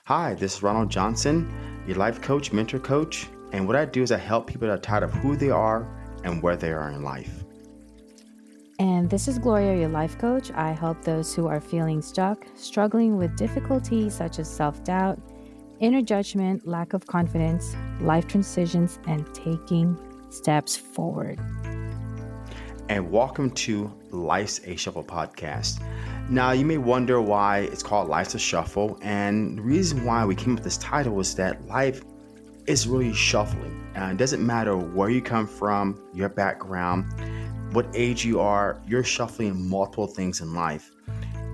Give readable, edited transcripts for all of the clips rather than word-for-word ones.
Hi, this is Ronald Johnson, your life coach, mentor coach, and what I do is I help people that are tired of who they are and where they are in life. And this is Gloria, your life coach. I help those who are feeling stuck, struggling with difficulties such as self-doubt, inner judgment, lack of confidence, life transitions, and taking steps forward. And welcome to Life's a Shuffle podcast. Now, you may wonder why it's called Life's a Shuffle, and the reason why we came up with this title is that life is really shuffling. It doesn't matter where you come from, your background, what age you are, you're shuffling multiple things in life.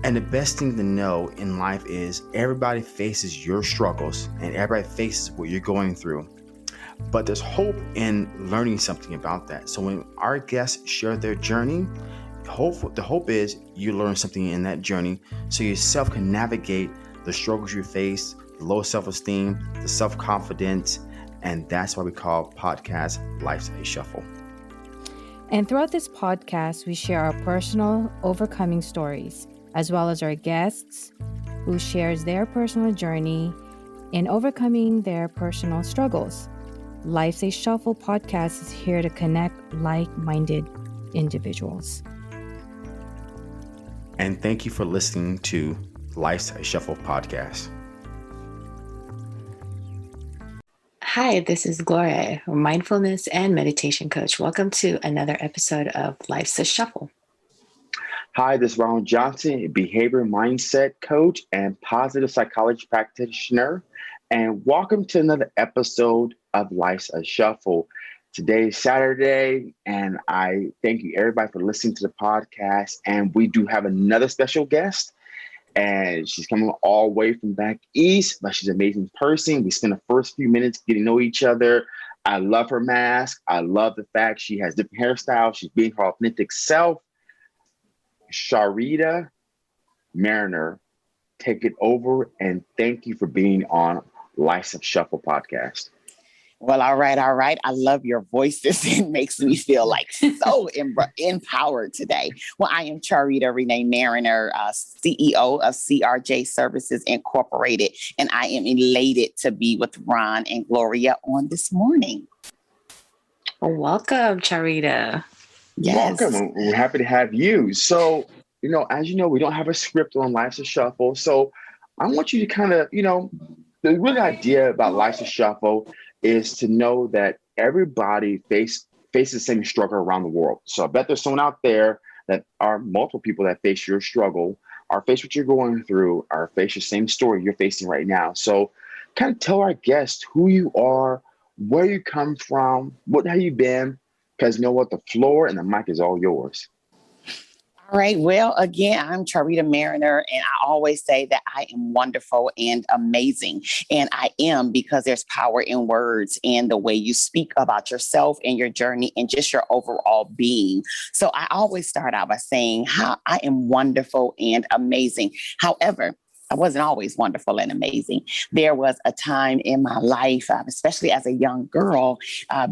And the best thing to know in life is everybody faces your struggles and everybody faces what you're going through. But there's hope in learning something about that. So when our guests share their journey, the hope is you learn something in that journey so yourself can navigate the struggles you face, the low self-esteem, the self-confidence, and that's why we call podcast Life's a Shuffle. And throughout this podcast, we share our personal overcoming stories, as well as our guests who shares their personal journey in overcoming their personal struggles. Life's a Shuffle podcast is here to connect like-minded individuals. And thank you for listening to Life's a Shuffle podcast. Hi, this is Gloria, a mindfulness and meditation coach. Welcome to another episode of Life's a Shuffle. Hi, this is Ronald Johnson, a behavior mindset coach and positive psychology practitioner. And welcome to another episode of Life's a Shuffle. Today is Saturday, and I thank you everybody for listening to the podcast. And we do have another special guest. And she's coming all the way from back east, but she's an amazing person. We spent the first few minutes getting to know each other. I love her mask. I love the fact she has different hairstyles. She's being her authentic self. Charita Mariner, take it over, and thank you for being on Life's a Shuffle podcast. Well, all right. I love your voices. It makes me feel like so empowered today. Well, I am Charita Mariner, CEO of CRJ Services Incorporated, and I am elated to be with Ron and Gloria on this morning. Welcome, Charita. Yes. Welcome. We're happy to have you. So, as you know, we don't have a script on Life's a Shuffle. So I want you to kind of, the real idea about Life's a Shuffle is to know that everybody faces the same struggle around the world. So I bet there's someone out there that are multiple people that face your struggle, are faced what you're going through, are face the same story you're facing right now. So kind of tell our guests who you are, where you come from, what have you been, because you know what, the floor and the mic is all yours. All right. Well, again, I'm Charita Mariner, and I always say that I am wonderful and amazing. And I am, because there's power in words and the way you speak about yourself and your journey and just your overall being. So I always start out by saying how I am wonderful and amazing. However, I wasn't always wonderful and amazing. There was a time in my life, especially as a young girl,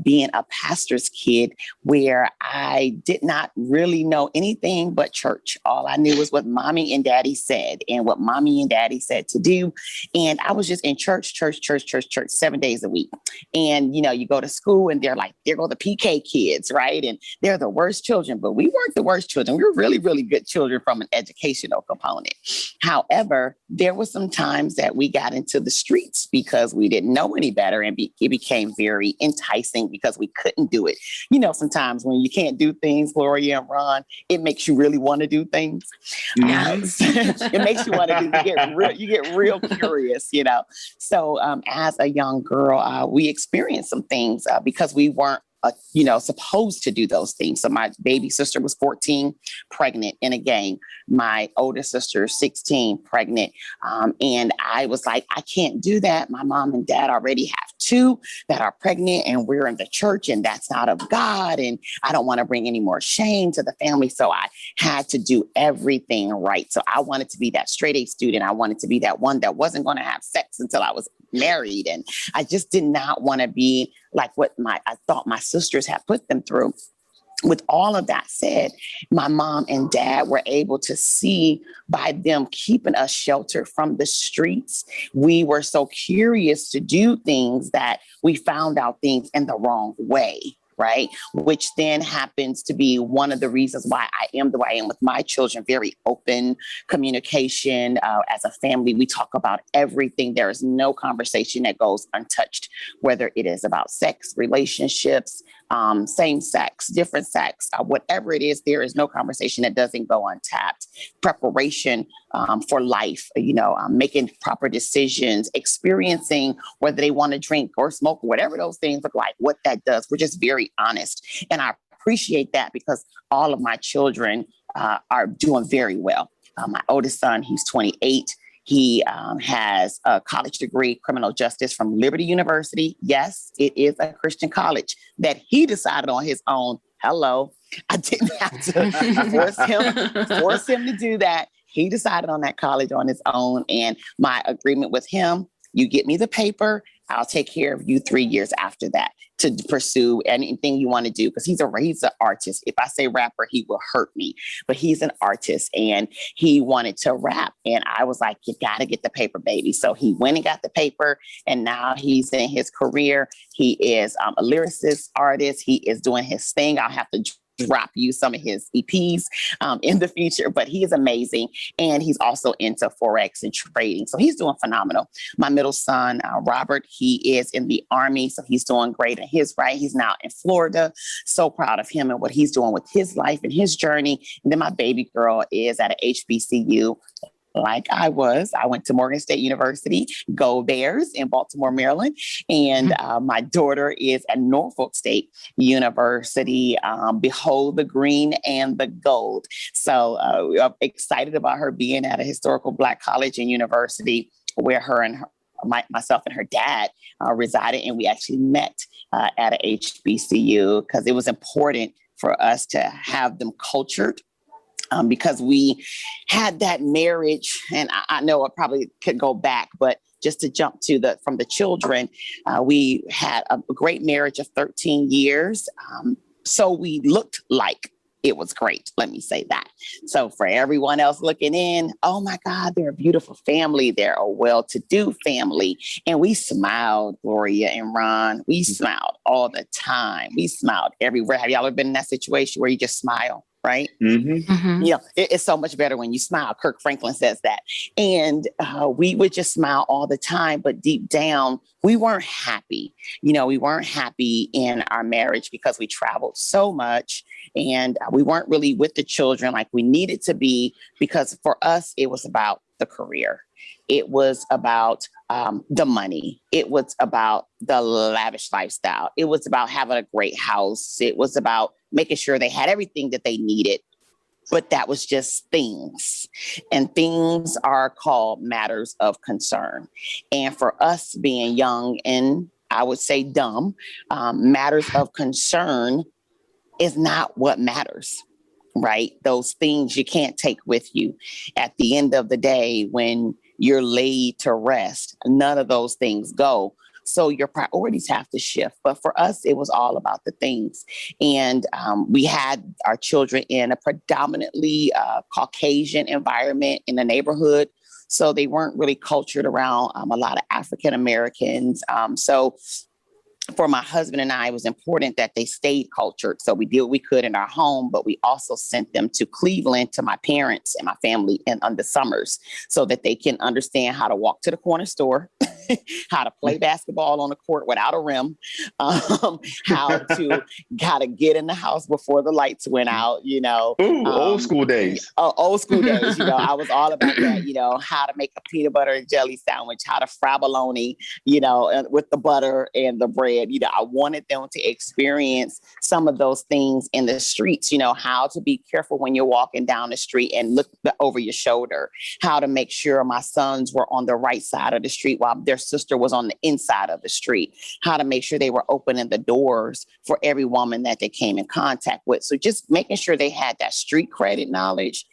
being a pastor's kid, where I did not really know anything but church. All I knew was what mommy and daddy said and what mommy and daddy said to do. And I was just in church 7 days a week. And, you go to school and they're like, there go the PK kids, right? And they're the worst children, but we weren't the worst children. We were really, really good children from an educational component. However, there were some times that we got into the streets because we didn't know any better, and it became very enticing because we couldn't do it. Sometimes when you can't do things, Gloria and Ron, it makes you really want to do things. It makes you want to do. You get real curious, So as a young girl, we experienced some things because we weren't supposed to do those things. So my baby sister was 14, pregnant in a gang. My older sister, 16, pregnant. And I was like, I can't do that. My mom and dad already have two that are pregnant, and we're in the church, and that's not of God. And I don't want to bring any more shame to the family. So I had to do everything right. So I wanted to be that straight A student. I wanted to be that one that wasn't going to have sex until I was married. And I just did not want to be like what I thought my sisters had put them through. with all of that said, my mom and dad were able to see, by them keeping us sheltered from the streets, we were so curious to do things that we found out things in the wrong way. Right. Which then happens to be one of the reasons why I am the way I am with my children. Very open communication. As a family, we talk about everything. There is no conversation that goes untouched, whether it is about sex, relationships, same sex, different sex, whatever it is, there is no conversation that doesn't go untapped. Preparation for life, making proper decisions, experiencing whether they want to drink or smoke, whatever those things look like, what that does. We're just very honest. And I appreciate that because all of my children are doing very well. My oldest son, he's 28. He has a college degree, criminal justice from Liberty University. Yes, it is a Christian college that he decided on his own. Hello. I didn't have to force him to do that. He decided on that college on his own. And my agreement with him, you get me the paper, I'll take care of you 3 years after that to pursue anything you want to do. Because he's an artist. If I say rapper, he will hurt me. But he's an artist and he wanted to rap. And I was like, you got to get the paper, baby. So he went and got the paper. And now he's in his career. He is a lyricist, artist. He is doing his thing. I'll have to drop you some of his EPs in the future, but he is amazing. And he's also into Forex and trading. So he's doing phenomenal. My middle son, Robert, he is in the Army. So he's doing great in his right. He's now in Florida. So proud of him and what he's doing with his life and his journey. And then my baby girl is at a HBCU. Like I went to Morgan State University, go Bears in Baltimore, Maryland. And my daughter is at Norfolk State University. Behold the green and the gold. So I'm excited about her being at a historical Black college and university where myself and her dad resided. And we actually met at a HBCU because it was important for us to have them cultured. Because we had that marriage, and I know I probably could go back, but just to jump from the children, we had a great marriage of 13 years. So we looked like it was great. Let me say that. So for everyone else looking in, oh my God, they're a beautiful family. They're a well-to-do family. And we smiled, Gloria and Ron. We smiled all the time. We smiled everywhere. Have y'all ever been in that situation where you just smile? Right? Mm-hmm. Mm-hmm. It's so much better when you smile. Kirk Franklin says that. And we would just smile all the time. But deep down, we weren't happy. We weren't happy in our marriage because we traveled so much and we weren't really with the children like we needed to be, because for us, it was about the career. It was about the money. It was about the lavish lifestyle. It was about having a great house. It was about making sure they had everything that they needed. But that was just things. And things are called matters of concern. And for us being young and I would say dumb, matters of concern is not what matters. Right? Those things you can't take with you. At the end of the day, when you're laid to rest, none of those things go. So your priorities have to shift. But for us, it was all about the things. And we had our children in a predominantly Caucasian environment in the neighborhood. So they weren't really cultured around a lot of African Americans. So for my husband and I, it was important that they stayed cultured. So we did what we could in our home, but we also sent them to Cleveland to my parents and my family on the summers so that they can understand how to walk to the corner store, how to play basketball on the court without a rim, how to get in the house before the lights went out, Ooh, old school days. Old school days, I was all about that, how to make a peanut butter and jelly sandwich, how to fry bologna, with the butter and the bread. I wanted them to experience some of those things in the streets, how to be careful when you're walking down the street and look over your shoulder, how to make sure my sons were on the right side of the street while their their sister was on the inside of the street, how to make sure they were opening the doors for every woman that they came in contact with. So just making sure they had that street credit knowledge.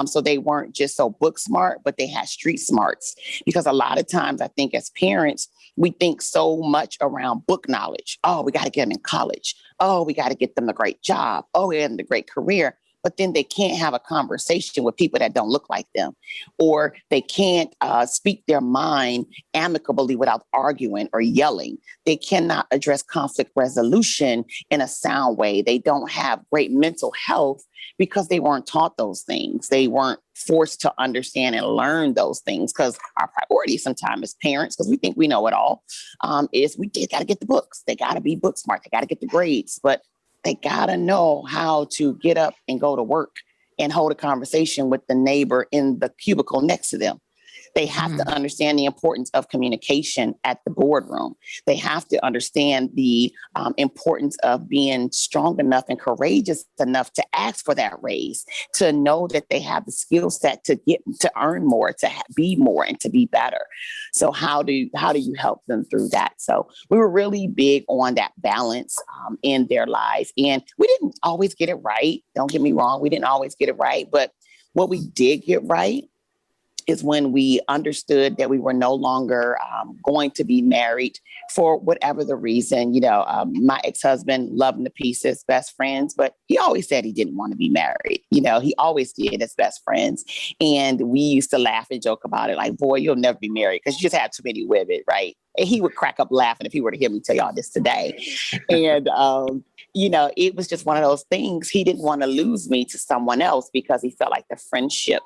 So they weren't just so book smart, but they had street smarts. Because a lot of times I think as parents, we think so much around book knowledge. Oh, we got to get them in college. Oh, we got to get them a great job. Oh, we have a great career. But then they can't have a conversation with people that don't look like them, or they can't speak their mind amicably without arguing or yelling. They cannot address conflict resolution in a sound way. They don't have great mental health because they weren't taught those things. They weren't forced to understand and learn those things, because our priority sometimes as parents, because we think we know it all, is we got to get the books. They got to be book smart. They got to get the grades. But they got to know how to get up and go to work and hold a conversation with the neighbor in the cubicle next to them. They have to understand the importance of communication at the boardroom. They have to understand the importance of being strong enough and courageous enough to ask for that raise, to know that they have the skill set to earn more, to be more, and to be better. So how do you help them through that? So we were really big on that balance in their lives. And we didn't always get it right. Don't get me wrong. We didn't always get it right. But what we did get right is when we understood that we were no longer going to be married for whatever the reason. My ex-husband, loved him to pieces, best friends, but he always said he didn't want to be married. He always did as best friends. And we used to laugh and joke about it, like, boy, you'll never be married because you just have too many women, right? And he would crack up laughing if he were to hear me tell y'all this today. And, it was just one of those things. He didn't want to lose me to someone else because he felt like the friendship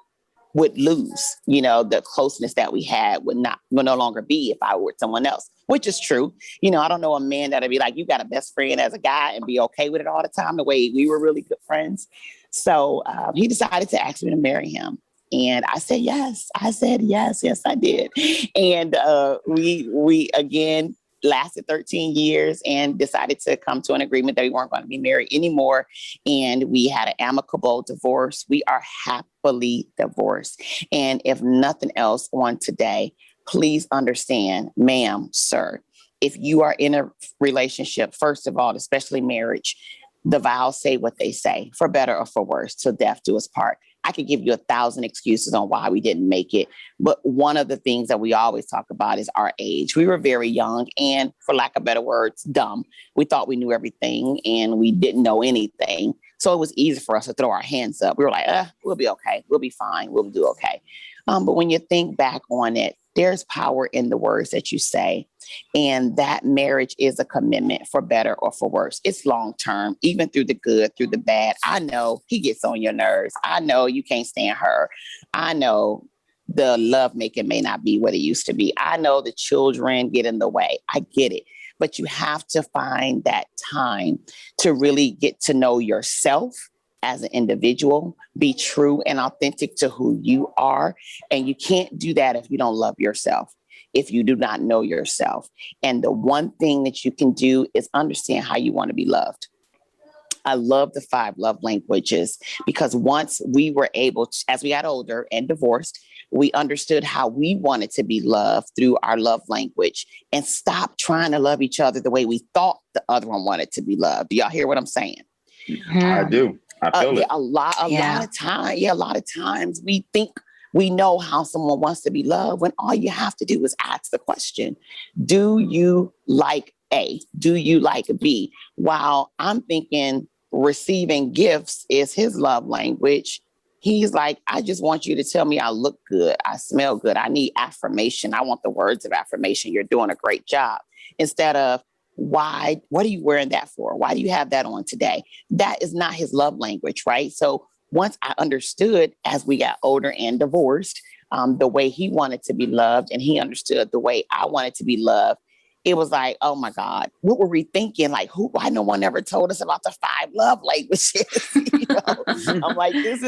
would lose, the closeness that we had would no longer be if I were with someone else, which is true. I don't know a man that'd be like, you got a best friend as a guy and be okay with it all the time, the way we were really good friends. So he decided to ask me to marry him. And I said, yes. I said, yes, I did. And we again lasted 13 years and decided to come to an agreement that we weren't going to be married anymore. And we had an amicable divorce. We are happily divorced. And if nothing else on today, please understand, ma'am, sir, if you are in a relationship, first of all, especially marriage, the vows say what they say, for better or for worse, till death do us part. I could give you 1,000 excuses on why we didn't make it. But one of the things that we always talk about is our age. We were very young and, for lack of better words, dumb. We thought we knew everything and we didn't know anything. So it was easy for us to throw our hands up. We were like, we'll be okay. We'll be fine. We'll do okay. But when you think back on it, there's power in the words that you say. And that marriage is a commitment, for better or for worse. It's long term, even through the good, through the bad. I know he gets on your nerves. I know you can't stand her. I know the love making may not be what it used to be. I know the children get in the way. I get it. But you have to find that time to really get to know yourself as an individual, be true and authentic to who you are. And you can't do that if you don't love yourself, if you do not know yourself. And the one thing that you can do is understand how you want to be loved. I love the 5 love languages, because once we were able to, as we got older and divorced, we understood how we wanted to be loved through our love language, and stop trying to love each other the way we thought the other one wanted to be loved. Do y'all hear what I'm saying? I do. I feel it. A lot of times we think we know how someone wants to be loved, when all you have to do is ask the question, do you like A? Do you like B? While I'm thinking receiving gifts is his love language, he's like, I just want you to tell me I look good, I smell good, I need affirmation, I want the words of affirmation, you're doing a great job. Instead of, why? What are you wearing that for? Why do you have that on today? That is not his love language, right? So once I understood, as we got older and divorced, the way he wanted to be loved, and he understood the way I wanted to be loved, it was like, oh my God, what were we thinking? Like, why no one ever told us about the 5 love languages? I'm like, this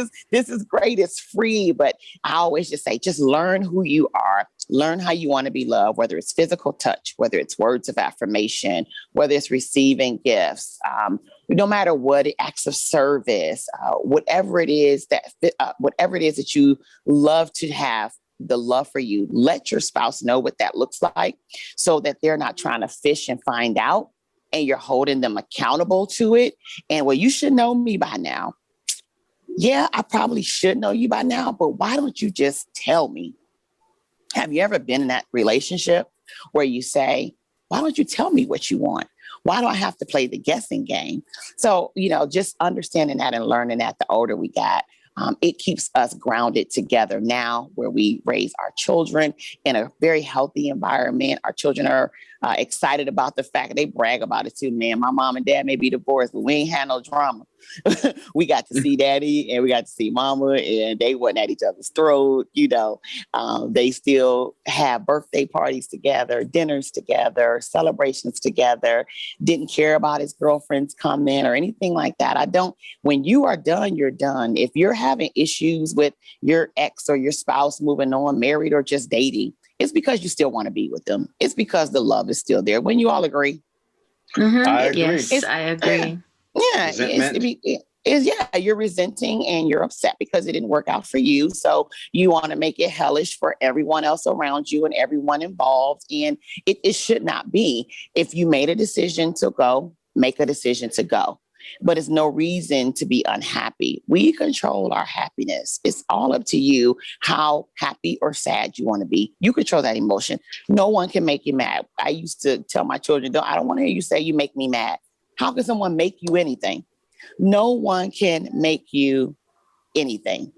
is great. It's free. But I always just say, just learn who you are, learn how you want to be loved, whether it's physical touch, whether it's words of affirmation, whether it's receiving gifts, no matter what, acts of service, whatever it is that you love to have the love for you. Let your spouse know what that looks like so that they're not trying to fish and find out and you're holding them accountable to it. And well, you should know me by now. Yeah, I probably should know you by now, but why don't you just tell me? Have you ever been in that relationship where you say, why don't you tell me what you want? Why do I have to play the guessing game? So, just understanding that and learning that the older we got, it keeps us grounded together now where we raise our children in a very healthy environment. Our children are excited about the fact they brag about it too, man. My mom and dad may be divorced, but we ain't had no drama. We got to see daddy and we got to see mama and they wasn't at each other's throat. They still have birthday parties together, dinners together, celebrations together, didn't care about his girlfriends coming or anything like that. When you are done, you're done. If you're having issues with your ex or your spouse moving on, married or just dating, it's because you still want to be with them. It's because the love is still there. When you all agree. Mm-hmm. I agree. Yes, I agree. You're resenting and you're upset because it didn't work out for you. So you want to make it hellish for everyone else around you and everyone involved. And it should not be. If you made a decision to go, make a decision to go. But it's no reason to be unhappy. We control our happiness. It's all up to you how happy or sad you want to be. You control that emotion. No one can make you mad. I used to tell my children, I don't want to hear you say you make me mad. How can someone make you anything? No one can make you anything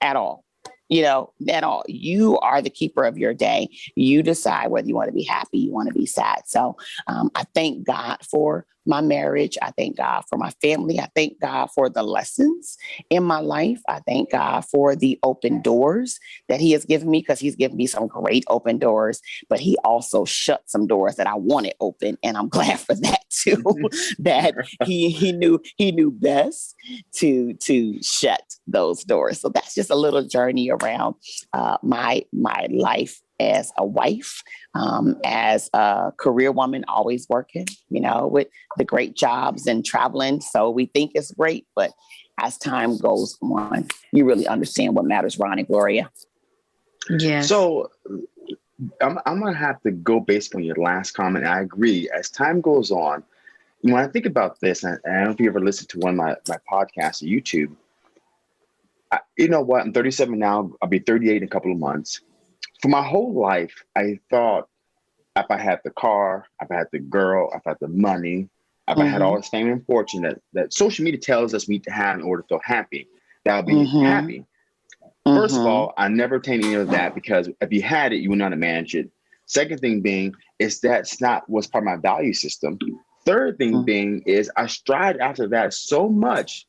at all. At all. You are the keeper of your day. You decide whether you want to be happy, you want to be sad. So I thank God for my marriage. I thank God for my family. I thank God for the lessons in my life. I thank God for the open doors that he has given me, because he's given me some great open doors, but he also shut some doors that I wanted open. And I'm glad for that too, that he knew best to shut those doors. So that's just a little journey around my life as a wife, as a career woman, always working, with the great jobs and traveling. So we think it's great, but as time goes on, you really understand what matters, Ron and Gloria. Yes. So I'm going to have to go based on your last comment. I agree. As time goes on, when I think about this, and I don't know if you ever listened to one of my podcasts on YouTube, you know what? I'm 37 now. I'll be 38 in a couple of months. For my whole life, I thought if I had the car, if I had the girl, if I had the money, if I had all this fame and fortune that social media tells us we need to have in order to feel happy, that I'll be happy. First of all, I never obtained any of that, because if you had it, you would not have managed it. Second thing being is that's not what's part of my value system. Third thing being is I strived after that so much.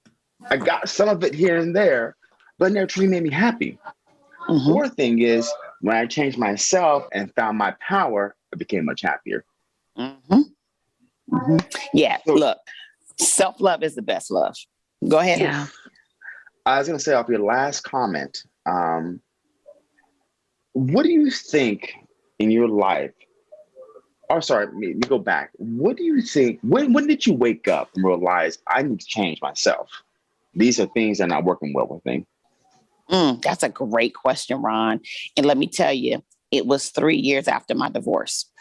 I got some of it here and there, but it never truly made me happy. Fourth thing is when I changed myself and found my power, I became much happier. Yeah, so, look, self-love is the best love. Go ahead. Yeah. I was going to say off your last comment, what do you think in your life? Oh, sorry, let me go back. What do you think? When did you wake up and realize I need to change myself? These are things that are not working well with me. That's a great question, Ron. And let me tell you, it was 3 years after my divorce.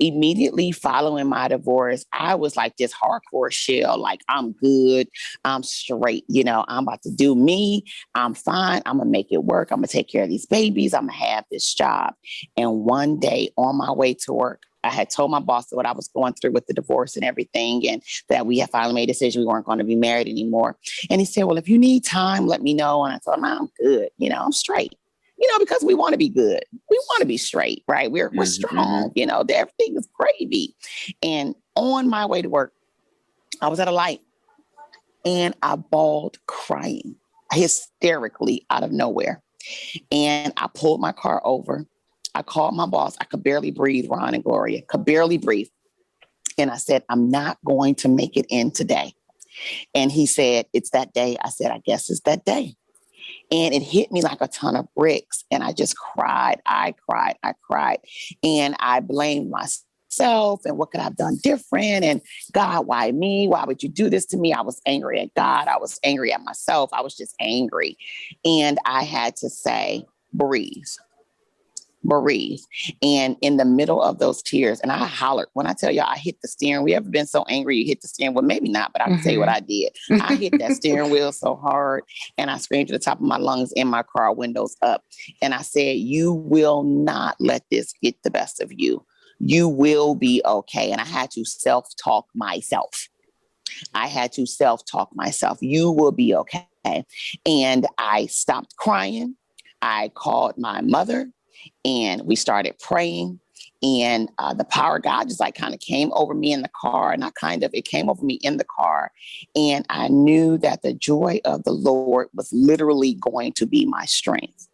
Immediately following my divorce, I was like this hardcore shell, like I'm good, I'm straight, I'm about to do me, I'm fine, I'm gonna make it work, I'm gonna take care of these babies, I'm gonna have this job. And one day on my way to work, I had told my boss what I was going through with the divorce and everything, and that we had finally made a decision we weren't going to be married anymore. And he said, well, if you need time, let me know. And I told him, I'm good, I'm straight. Because we want to be good. We want to be straight, right? We're strong, everything is gravy. And on my way to work, I was at a light and I bawled crying hysterically out of nowhere. And I pulled my car over. I called my boss. I could barely breathe, Ron and Gloria, could barely breathe. And I said, I'm not going to make it in today. And he said, it's that day. I said, I guess it's that day. And it hit me like a ton of bricks. And I just cried. I cried. And I blamed myself. And what could I have done different? And God, why me? Why would you do this to me? I was angry at God. I was angry at myself. I was just angry. And I had to say, breathe. bereaved. And in the middle of those tears, and I hollered. When I tell you I hit the steering wheel, ever been so angry you hit the steering wheel? Maybe not, but I can tell you what I did. I hit that steering wheel so hard and I screamed to the top of my lungs in my car, windows up. And I said, you will not let this get the best of you. You will be okay. And I had to self-talk myself. You will be okay. And I stopped crying. I called my mother and we started praying. And the power of God just like kind of came over me in the car. It came over me in the car. And I knew that the joy of the Lord was literally going to be my strength.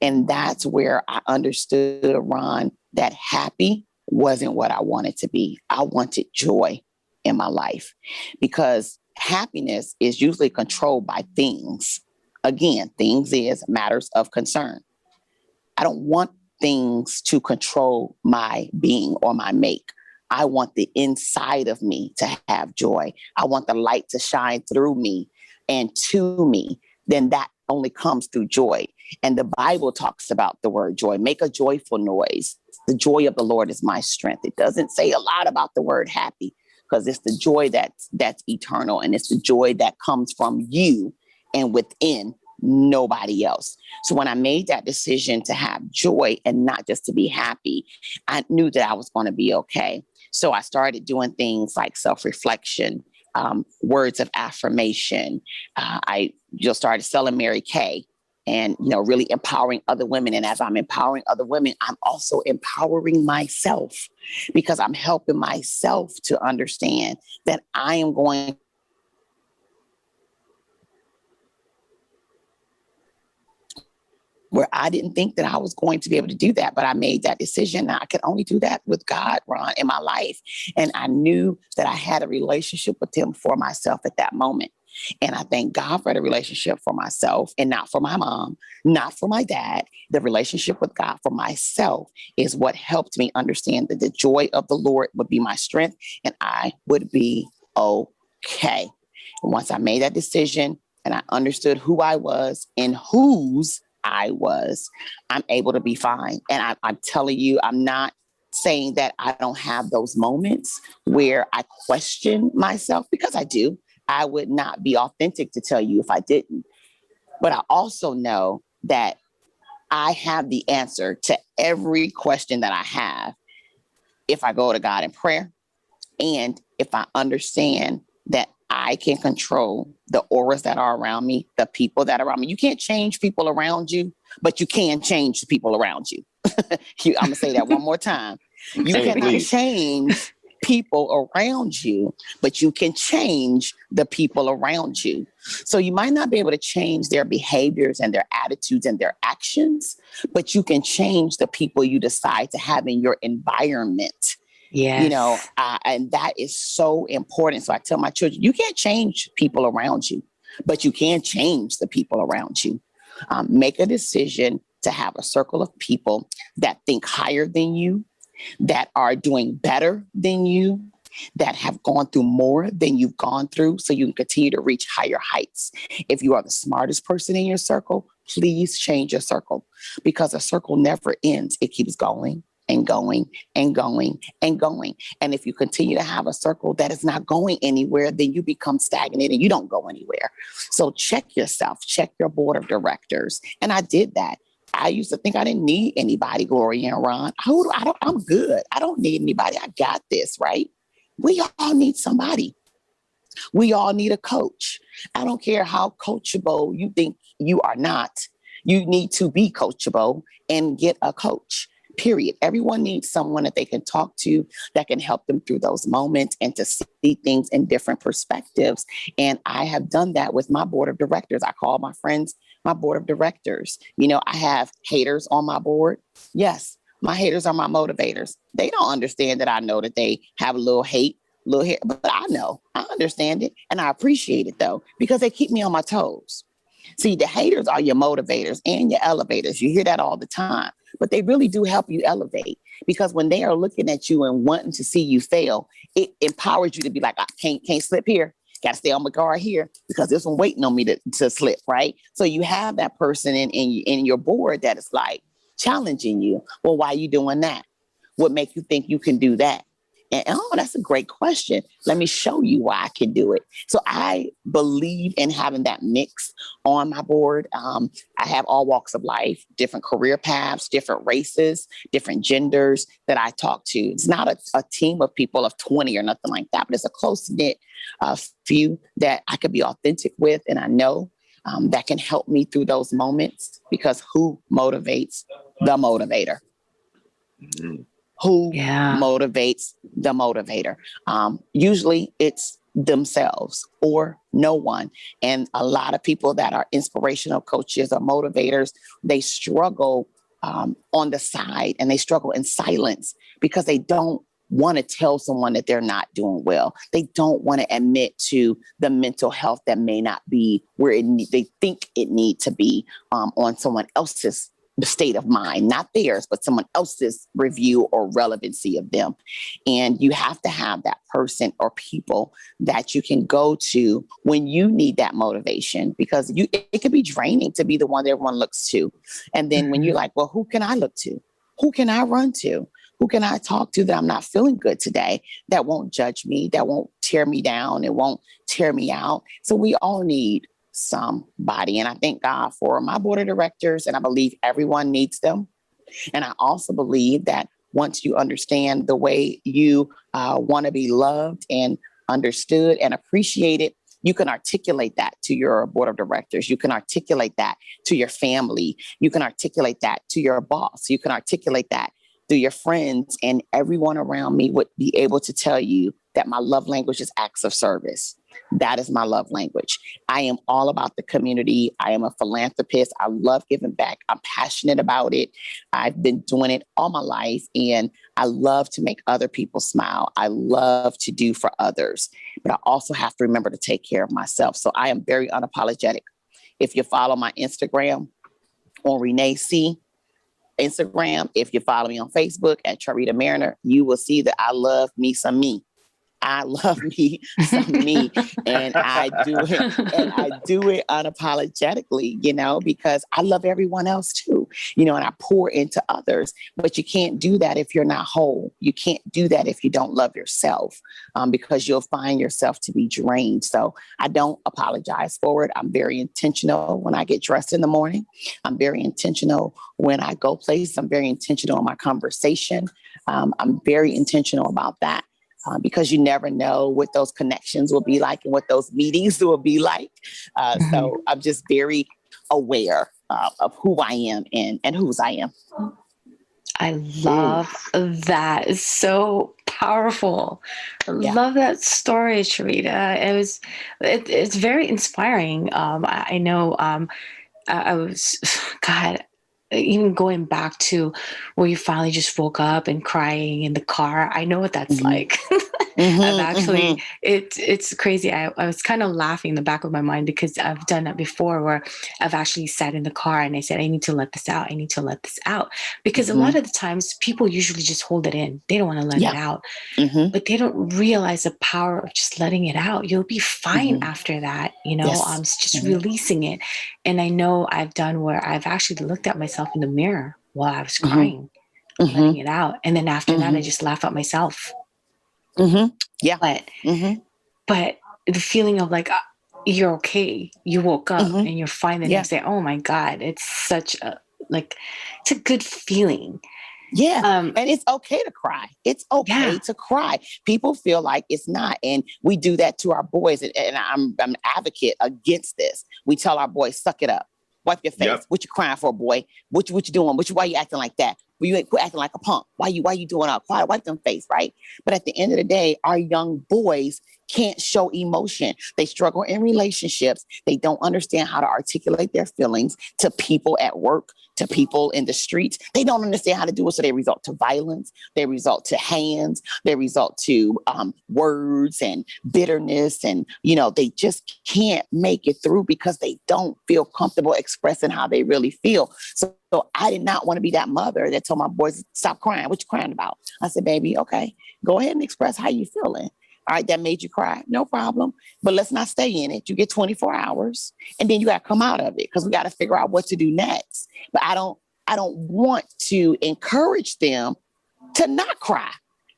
And that's where I understood, Ron, that happy wasn't what I wanted to be. I wanted joy in my life because happiness is usually controlled by things. Again, things is matters of concern. I don't want things to control my being or my make. I want the inside of me to have joy. I want the light to shine through me and to me. Then that only comes through joy. And the Bible talks about the word joy. Make a joyful noise. The joy of the Lord is my strength. It doesn't say a lot about the word happy because it's the joy that's eternal. And it's the joy that comes from you and within nobody else. So when I made that decision to have joy and not just to be happy, I knew that I was going to be okay. So I started doing things like self-reflection, words of affirmation. I just started selling Mary Kay and, really empowering other women. And as I'm empowering other women, I'm also empowering myself because I'm helping myself to understand that I am going where I didn't think that I was going to be able to do that, but I made that decision. Now I could only do that with God, Ron, in my life. And I knew that I had a relationship with him for myself at that moment. And I thank God for the relationship for myself and not for my mom, not for my dad. The relationship with God for myself is what helped me understand that the joy of the Lord would be my strength and I would be okay. And once I made that decision and I understood who I was and whose I was, I'm able to be fine. And I'm telling you, I'm not saying that I don't have those moments where I question myself because I do. I would not be authentic to tell you if I didn't. But I also know that I have the answer to every question that I have if I go to God in prayer and if I understand that I can control the auras that are around me, the people that are around me. You can't change people around you, but you can change the people around you. I'm going to say that one more time. You cannot change people around you, but you can change the people around you. So you might not be able to change their behaviors and their attitudes and their actions, but you can change the people you decide to have in your environment. Yes. And that is so important. So I tell my children, you can't change people around you, but you can change the people around you. Make a decision to have a circle of people that think higher than you, that are doing better than you, that have gone through more than you've gone through so you can continue to reach higher heights. If you are the smartest person in your circle, please change your circle because a circle never ends. It keeps going and going and going and going. And if you continue to have a circle that is not going anywhere, then you become stagnant and you don't go anywhere. So check yourself, check your board of directors. And I did that. I used to think I didn't need anybody, Gloria and Ron. I'm good. I don't need anybody. I got this, right? We all need somebody. We all need a coach. I don't care how coachable you think you are not. You need to be coachable and get a coach. Period. Everyone needs someone that they can talk to that can help them through those moments and to see things in different perspectives. And I have done that with my board of directors. I call my friends my board of directors. I have haters on my board. Yes, my haters are my motivators. They don't understand that I know that they have a little hate, but I know, I understand it. And I appreciate it though, because they keep me on my toes. See, the haters are your motivators and your elevators. You hear that all the time, but they really do help you elevate because when they are looking at you and wanting to see you fail, it empowers you to be like, I can't slip here. Got to stay on my guard here because there's one waiting on me to slip, right? So you have that person in your board that is like, challenging you. Well, why are you doing that? What make you think you can do that? And oh, that's a great question. Let me show you why I can do it. So I believe in having that mix on my board. I have all walks of life, different career paths, different races, different genders that I talk to. It's not a team of people of 20 or nothing like that, but it's a close knit few that I could be authentic with. And I know that can help me through those moments, because who motivates the motivator? Mhm. Who motivates the motivator? Usually it's themselves or no one. And a lot of people that are inspirational coaches or motivators, they struggle on the side, and they struggle in silence because they don't want to tell someone that they're not doing well. They don't want to admit to the mental health that may not be where they think it need to be on someone else's state of mind, not theirs, but someone else's review or relevancy of them. And you have to have that person or people that you can go to when you need that motivation, because it can be draining to be the one that everyone looks to. And then when you're like, well, who can I look to? Who can I run to? Who can I talk to that I'm not feeling good today, that won't judge me, that won't tear me down, it won't tear me out? So we all need somebody. And I thank God for my board of directors, and I believe everyone needs them. And I also believe that once you understand the way you want to be loved and understood and appreciated, you can articulate that to your board of directors. You can articulate that to your family. You can articulate that to your boss. You can articulate that through your friends, and everyone around me would be able to tell you that my love language is acts of service. That is my love language. I am all about the community. I am a philanthropist. I love giving back. I'm passionate about it. I've been doing it all my life, and I love to make other people smile. I love to do for others, but I also have to remember to take care of myself. So I am very unapologetic. If you follow my Instagram on Renee C. Instagram, if you follow me on Facebook at Charita Mariner, you will see that I love me some me. I love me some me, and I do it, and I do it unapologetically, because I love everyone else too, and I pour into others. But you can't do that if you're not whole. You can't do that if you don't love yourself, because you'll find yourself to be drained. So I don't apologize for it. I'm very intentional when I get dressed in the morning. I'm very intentional when I go places. I'm very intentional in my conversation. I'm very intentional about that. Because you never know what those connections will be like and what those meetings will be like. So I'm just very aware of who I am and whose I am. I love that. It's so powerful. I love that story, Charita. It's very inspiring. I know I was, God, even going back to where you finally just woke up and crying in the car. I know what that's like. I've actually, it's crazy. I was kind of laughing in the back of my mind because I've done that before, where I've actually sat in the car and I said, I need to let this out. I need to let this out. Because a lot of the times people usually just hold it in. They don't want to let it out, but they don't realize the power of just letting it out. You'll be fine after that. Just releasing it. And I know I've done where I've actually looked at myself in the mirror while I was crying, letting it out. And then after that, I just laugh at myself. Yeah. But the feeling of like, you're okay. You woke up and you're fine the next day. Oh my God. It's such it's a good feeling. Yeah. And it's okay to cry. It's okay to cry. People feel like it's not. And we do that to our boys. And I'm an advocate against this. We tell our boys, suck it up. Wipe your face. Yep. What you crying for, boy? What you doing? Why you acting like that? Well, you ain't quit acting like a punk. Why you doing all quiet? Wipe them face, right? But at the end of the day, our young boys can't show emotion. They struggle in relationships. They don't understand how to articulate their feelings to people at work, to people in the streets. They don't understand how to do it. So they result to violence. They result to hands. They result to words and bitterness. And, they just can't make it through because they don't feel comfortable expressing how they really feel. So I did not want to be that mother that told my boys, stop crying. What you crying about? I said, baby, okay, go ahead and express how you feeling. All right, that made you cry. No problem. But let's not stay in it. You get 24 hours and then you got to come out of it because we got to figure out what to do next. But I I don't want to encourage them to not cry.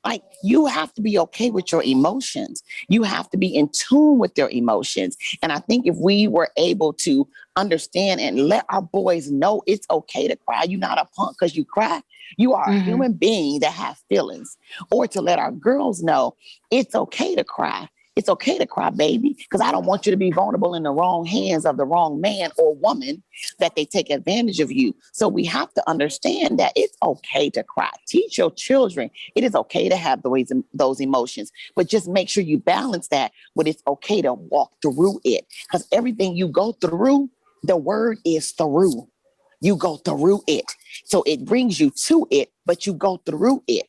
Like, you have to be okay with your emotions. You have to be in tune with your emotions. And I think if we were able to understand and let our boys know it's okay to cry, you're not a punk because you cry. You are a human being that has feelings. Or to let our girls know it's okay to cry. It's okay to cry, baby, because I don't want you to be vulnerable in the wrong hands of the wrong man or woman that they take advantage of you. So we have to understand that it's okay to cry. Teach your children it is okay to have those emotions, but just make sure you balance that with it's okay to walk through it, because everything you go through, the word is through. You go through it. So it brings you to it, but you go through it.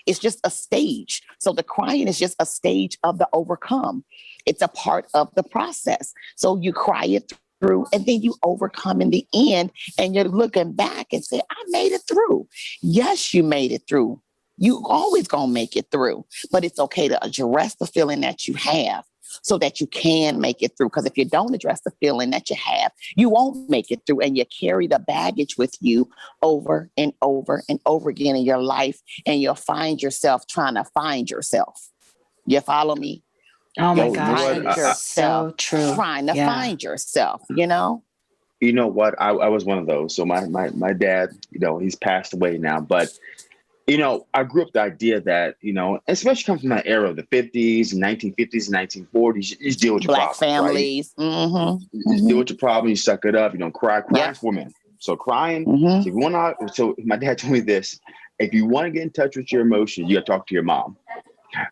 It's just a stage. So the crying is just a stage of the overcome. It's a part of the process. So you cry it through and then you overcome in the end, and you're looking back and say, I made it through. Yes, you made it through. You always gonna make it through, but it's okay to address the feeling that you have so that you can make it through. Because if you don't address the feeling that you have, you won't make it through, and you carry the baggage with you over and over and over again in your life, and you'll find yourself trying to find yourself. You follow me? Oh my You'll gosh, find that is so yourself true. trying to find yourself, you know? You know what? I was one of those. So my dad, he's passed away now, but I grew up with the idea that, especially coming from that era of the 50s, 1950s, 1940s, you just deal with your Black problems, families. right? Mm-hmm. You just deal with your problem, you suck it up, you don't cry. Crying's for men. So crying, so if you want to, so my dad told me this, if you want to get in touch with your emotions, you got to talk to your mom.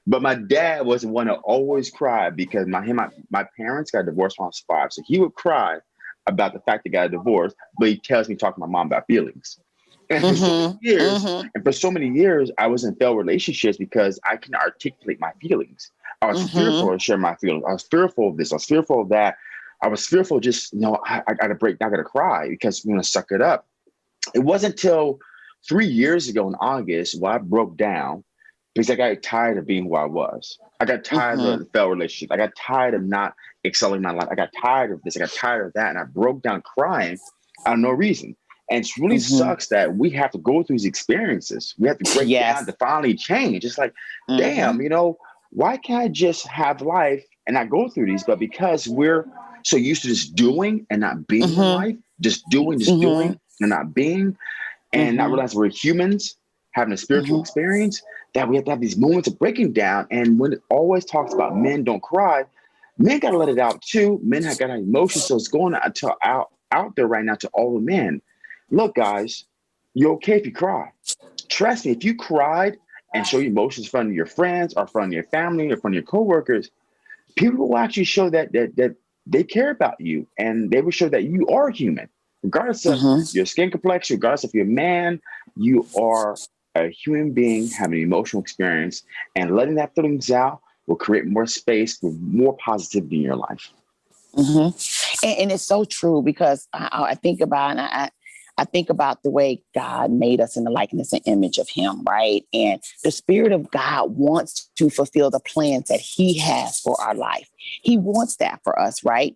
But my dad was the one that always cried because my parents got divorced when I was 5. So he would cry about the fact they got a divorce, but he tells me talk to my mom about feelings. And for so many years, I was in failed relationships because I can articulate my feelings. I was fearful to share my feelings. I was fearful of this. I was fearful of that. I was fearful just, I got to break. I got to cry because I'm going to suck it up. It wasn't until 3 years ago in August where I broke down because I got tired of being who I was. I got tired of the failed relationships. I got tired of not excelling my life. I got tired of this. I got tired of that. And I broke down crying out of no reason. And it really sucks that we have to go through these experiences. We have to break down to finally change. It's like, damn, why can't I just have life and not go through these? But because we're so used to just doing and not being in life, just doing and not being, and not realize we're humans having a spiritual experience, that we have to have these moments of breaking down. And when it always talks about men don't cry, men got to let it out too. Men have got emotions. So it's going out there right now to all the men. Look, guys, you're okay if you cry. Trust me, if you cried and show your emotions in front of your friends or in front of your family or in front of your coworkers, people will actually show that they care about you, and they will show that you are human. Regardless of your skin complexion, regardless if you're a man, you are a human being having an emotional experience, and letting that feelings out will create more space for more positivity in your life. And it's so true, because I think about, and I think about the way God made us in the likeness and image of him, right? And the Spirit of God wants to fulfill the plans that he has for our life. He wants that for us, right?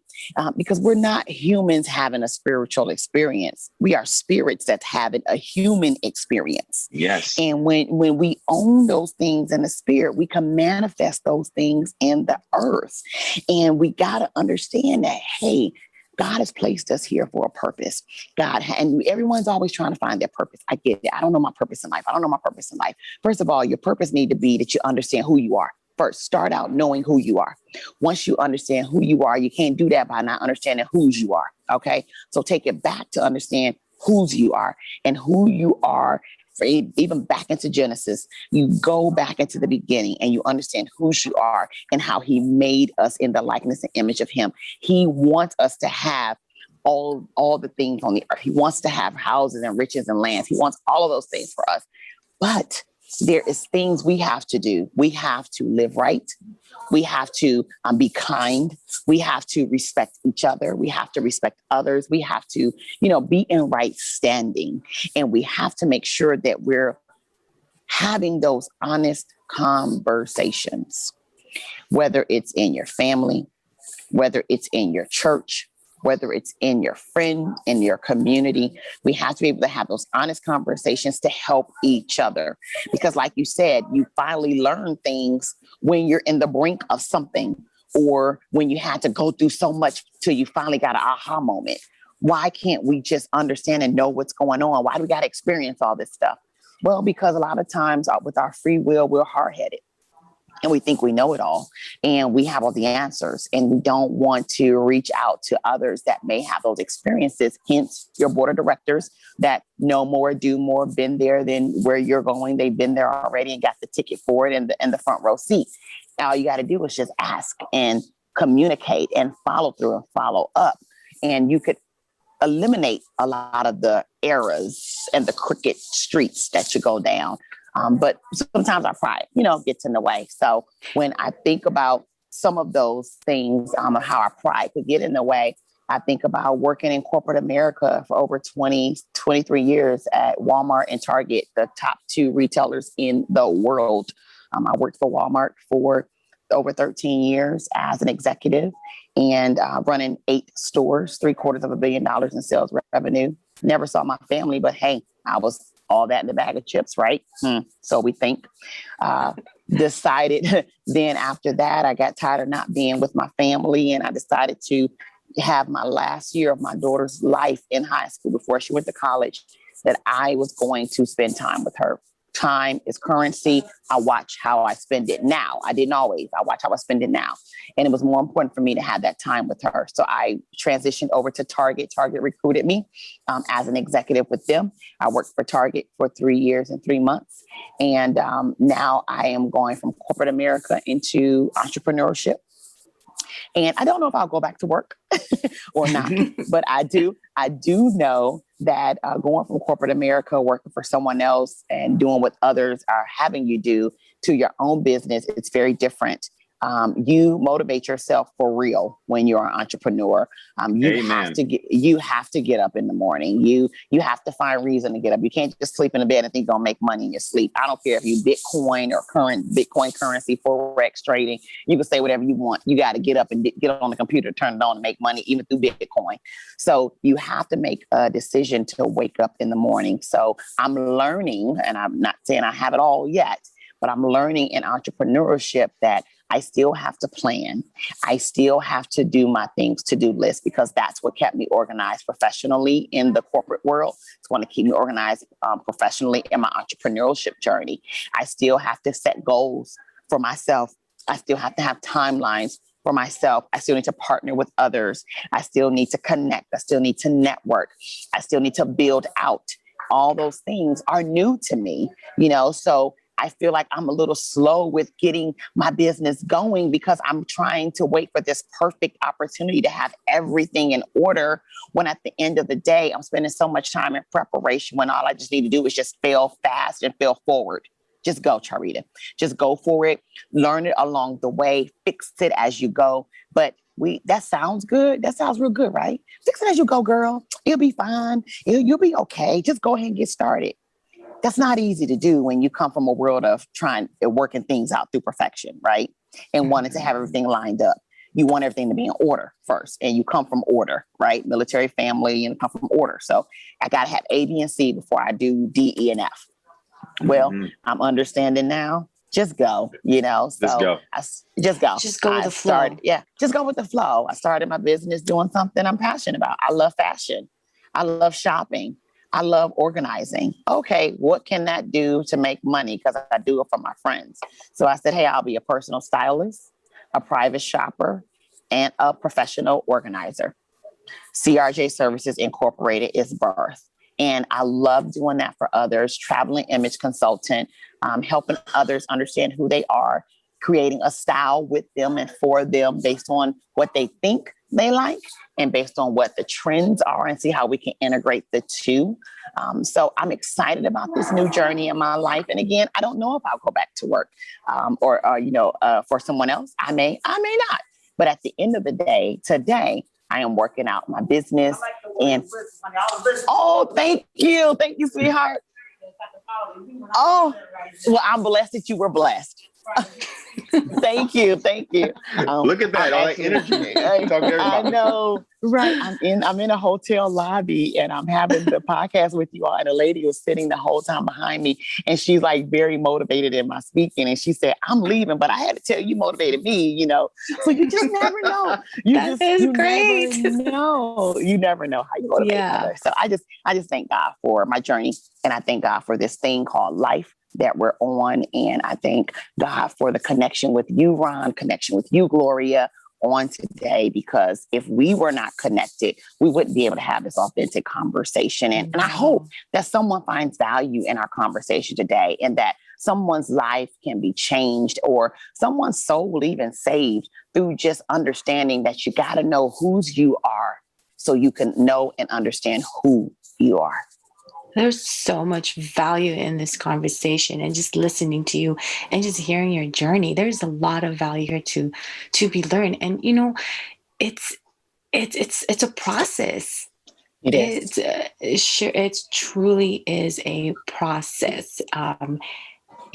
Because we're not humans having a spiritual experience. We are spirits that's having a human experience. Yes. And when we own those things in the spirit, we can manifest those things in the earth. And we got to understand that, hey, God has placed us here for a purpose. And everyone's always trying to find their purpose. I get it. I don't know my purpose in life. I don't know my purpose in life. First of all, your purpose need to be that you understand who you are. First, start out knowing who you are. Once you understand who you are, you can't do that by not understanding whose you are. Okay. So take it back to understand whose you are, and who you are. Even back into Genesis, you go back into the beginning and you understand who you are and how he made us in the likeness and image of him. He wants us to have all the things on the earth. He wants to have houses and riches and lands. He wants all of those things for us. But there is things we have to do. We have to live right. We have to be kind. We have to respect each other. We have to respect others. We have to, be in right standing. And we have to make sure that we're having those honest conversations, whether it's in your family, whether it's in your church, whether it's in your friend, in your community. We have to be able to have those honest conversations to help each other. Because like you said, you finally learn things when you're in the brink of something, or when you had to go through so much till you finally got an aha moment. Why can't we just understand and know what's going on? Why do we got to experience all this stuff? Well, because a lot of times with our free will, we're hard-headed and we think we know it all and we have all the answers, and we don't want to reach out to others that may have those experiences. Hence your board of directors that know more, do more, been there than where you're going. They've been there already and got the ticket for it in the front row seat. All you got to do is just ask and communicate and follow through and follow up. And you could eliminate a lot of the errors and the crooked streets that you go down. But sometimes our pride, gets in the way. So when I think about some of those things, how our pride could get in the way, I think about working in corporate America for over 23 years at Walmart and Target, the top two retailers in the world. I worked for Walmart for over 13 years as an executive and running 8 stores, $750 million in sales revenue. Never saw my family, but hey, I was all that in the bag of chips, right? So we think. Decided then after that, I got tired of not being with my family, and I decided to have my last year of my daughter's life in high school before she went to college, that I was going to spend time with her. Time is currency. I watch how I spend it now. I didn't always. I watch how I spend it now. And it was more important for me to have that time with her. So I transitioned over to Target. Target recruited me as an executive with them. I worked for Target for 3 years and 3 months. And now I am going from corporate America into entrepreneurship. And I don't know if I'll go back to work or not, but I do know that going from corporate America, working for someone else and doing what others are having you do to your own business, it's very different. You motivate yourself for real when you're an entrepreneur. You have to get up in the morning. You have to find reason to get up. You can't just sleep in the bed and think you're gonna make money in your sleep. I don't care if you Bitcoin or current Bitcoin currency, Forex trading. You can say whatever you want. You got to get up and get on the computer, turn it on, and make money even through Bitcoin. So you have to make a decision to wake up in the morning. So I'm learning, and I'm not saying I have it all yet, but I'm learning in entrepreneurship that I still have to plan. I still have to do my to-do list, because that's what kept me organized professionally in the corporate world. It's going to keep me organized professionally in my entrepreneurship journey. I still have to set goals for myself. I still have to have timelines for myself. I still need to partner with others. I still need to connect. I still need to network. I still need to build out. All those things are new to me, so I feel like I'm a little slow with getting my business going because I'm trying to wait for this perfect opportunity to have everything in order, when at the end of the day, I'm spending so much time in preparation when all I just need to do is just fail fast and fail forward. Just go, Charita. Just go for it. Learn it along the way. Fix it as you go. But that sounds good. That sounds real good, right? Fix it as you go, girl. It'll be fine. You'll be okay. Just go ahead and get started. That's not easy to do when you come from a world of working things out through perfection, right? And wanting to have everything lined up. You want everything to be in order first, and you come from order, right? Military family, and come from order. So I got to have A, B, and C before I do D, E, and F. Well, I'm understanding now. Just go, So Just go. Just go. Just go with the flow. Just go with the flow. I started my business doing something I'm passionate about. I love fashion. I love shopping. I love organizing. Okay, what can that do to make money? Because I do it for my friends. So I said, hey, I'll be a personal stylist, a private shopper, and a professional organizer. CRJ Services Incorporated is birth. And I love doing that for others, traveling image consultant, helping others understand who they are, creating a style with them and for them based on what they think they like and based on what the trends are, and see how we can integrate the two. So I'm excited about this new journey in my life. And again, I don't know if I'll go back to work or for someone else. I may not. But at the end of the day, today, I am working out my business. And thank you. Thank you, sweetheart. Oh, well, I'm blessed that you were blessed. Thank you. Thank you. Look at that, all that energy. Talking to everybody. I know. Right. I'm in a hotel lobby and I'm having the podcast with you all. And a lady was sitting the whole time behind me. And she's like very motivated in my speaking. And she said, I'm leaving, but I had to tell you, motivated me, you know. So you just never know. You great. Never know. You never know how you motivate others. So I just thank God for my journey. And I thank God for this thing called life that we're on. And I thank God for the connection with you, Ron, connection with you, Gloria, on today, because if we were not connected, we wouldn't be able to have this authentic conversation. And I hope that someone finds value in our conversation today and that someone's life can be changed or someone's soul even saved through just understanding that you got to know whose you are so you can know and understand who you are. There's so much value in this conversation and just listening to you and just hearing your journey. There's a lot of value here to be learned. And, you know, it's a process. It is. It truly is a process.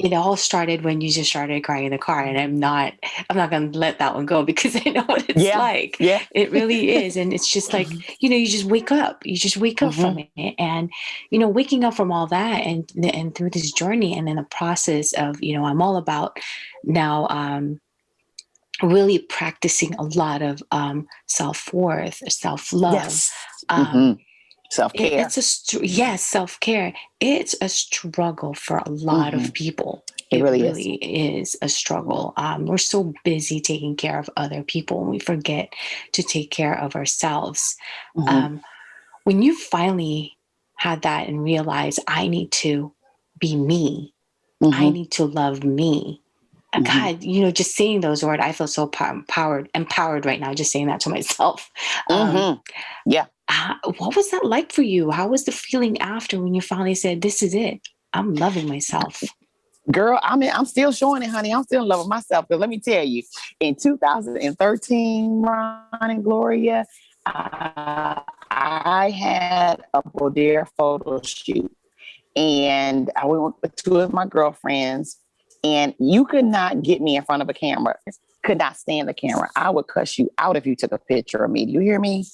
It all started when you just started crying in the car, and I'm not going to let that one go because I know what it's like. Yeah, it really is. And it's just like, you know, you just wake up from it. And, you know, waking up from all that and through this journey and then the process of, you know, I'm all about now, really practicing a lot of self-worth, self-love. Yes. Self-care. Self-care. It's a struggle for a lot of people. It really is a struggle. We're so busy taking care of other people and we forget to take care of ourselves. When you finally had that and realized I need to be me, I need to love me. God, you know, just saying those words, I feel so empowered right now, just saying that to myself. What was that like for you? How was the feeling after when you finally said, this is it? I'm loving myself. Girl, I'm still showing it, honey. I'm still in love with myself. But let me tell you, in 2013, Ron and Gloria, I had a Bodere photo shoot. And I went with two of my girlfriends. And you could not get me in front of a camera. Could not stand the camera. I would cuss you out if you took a picture of me. Do you hear me?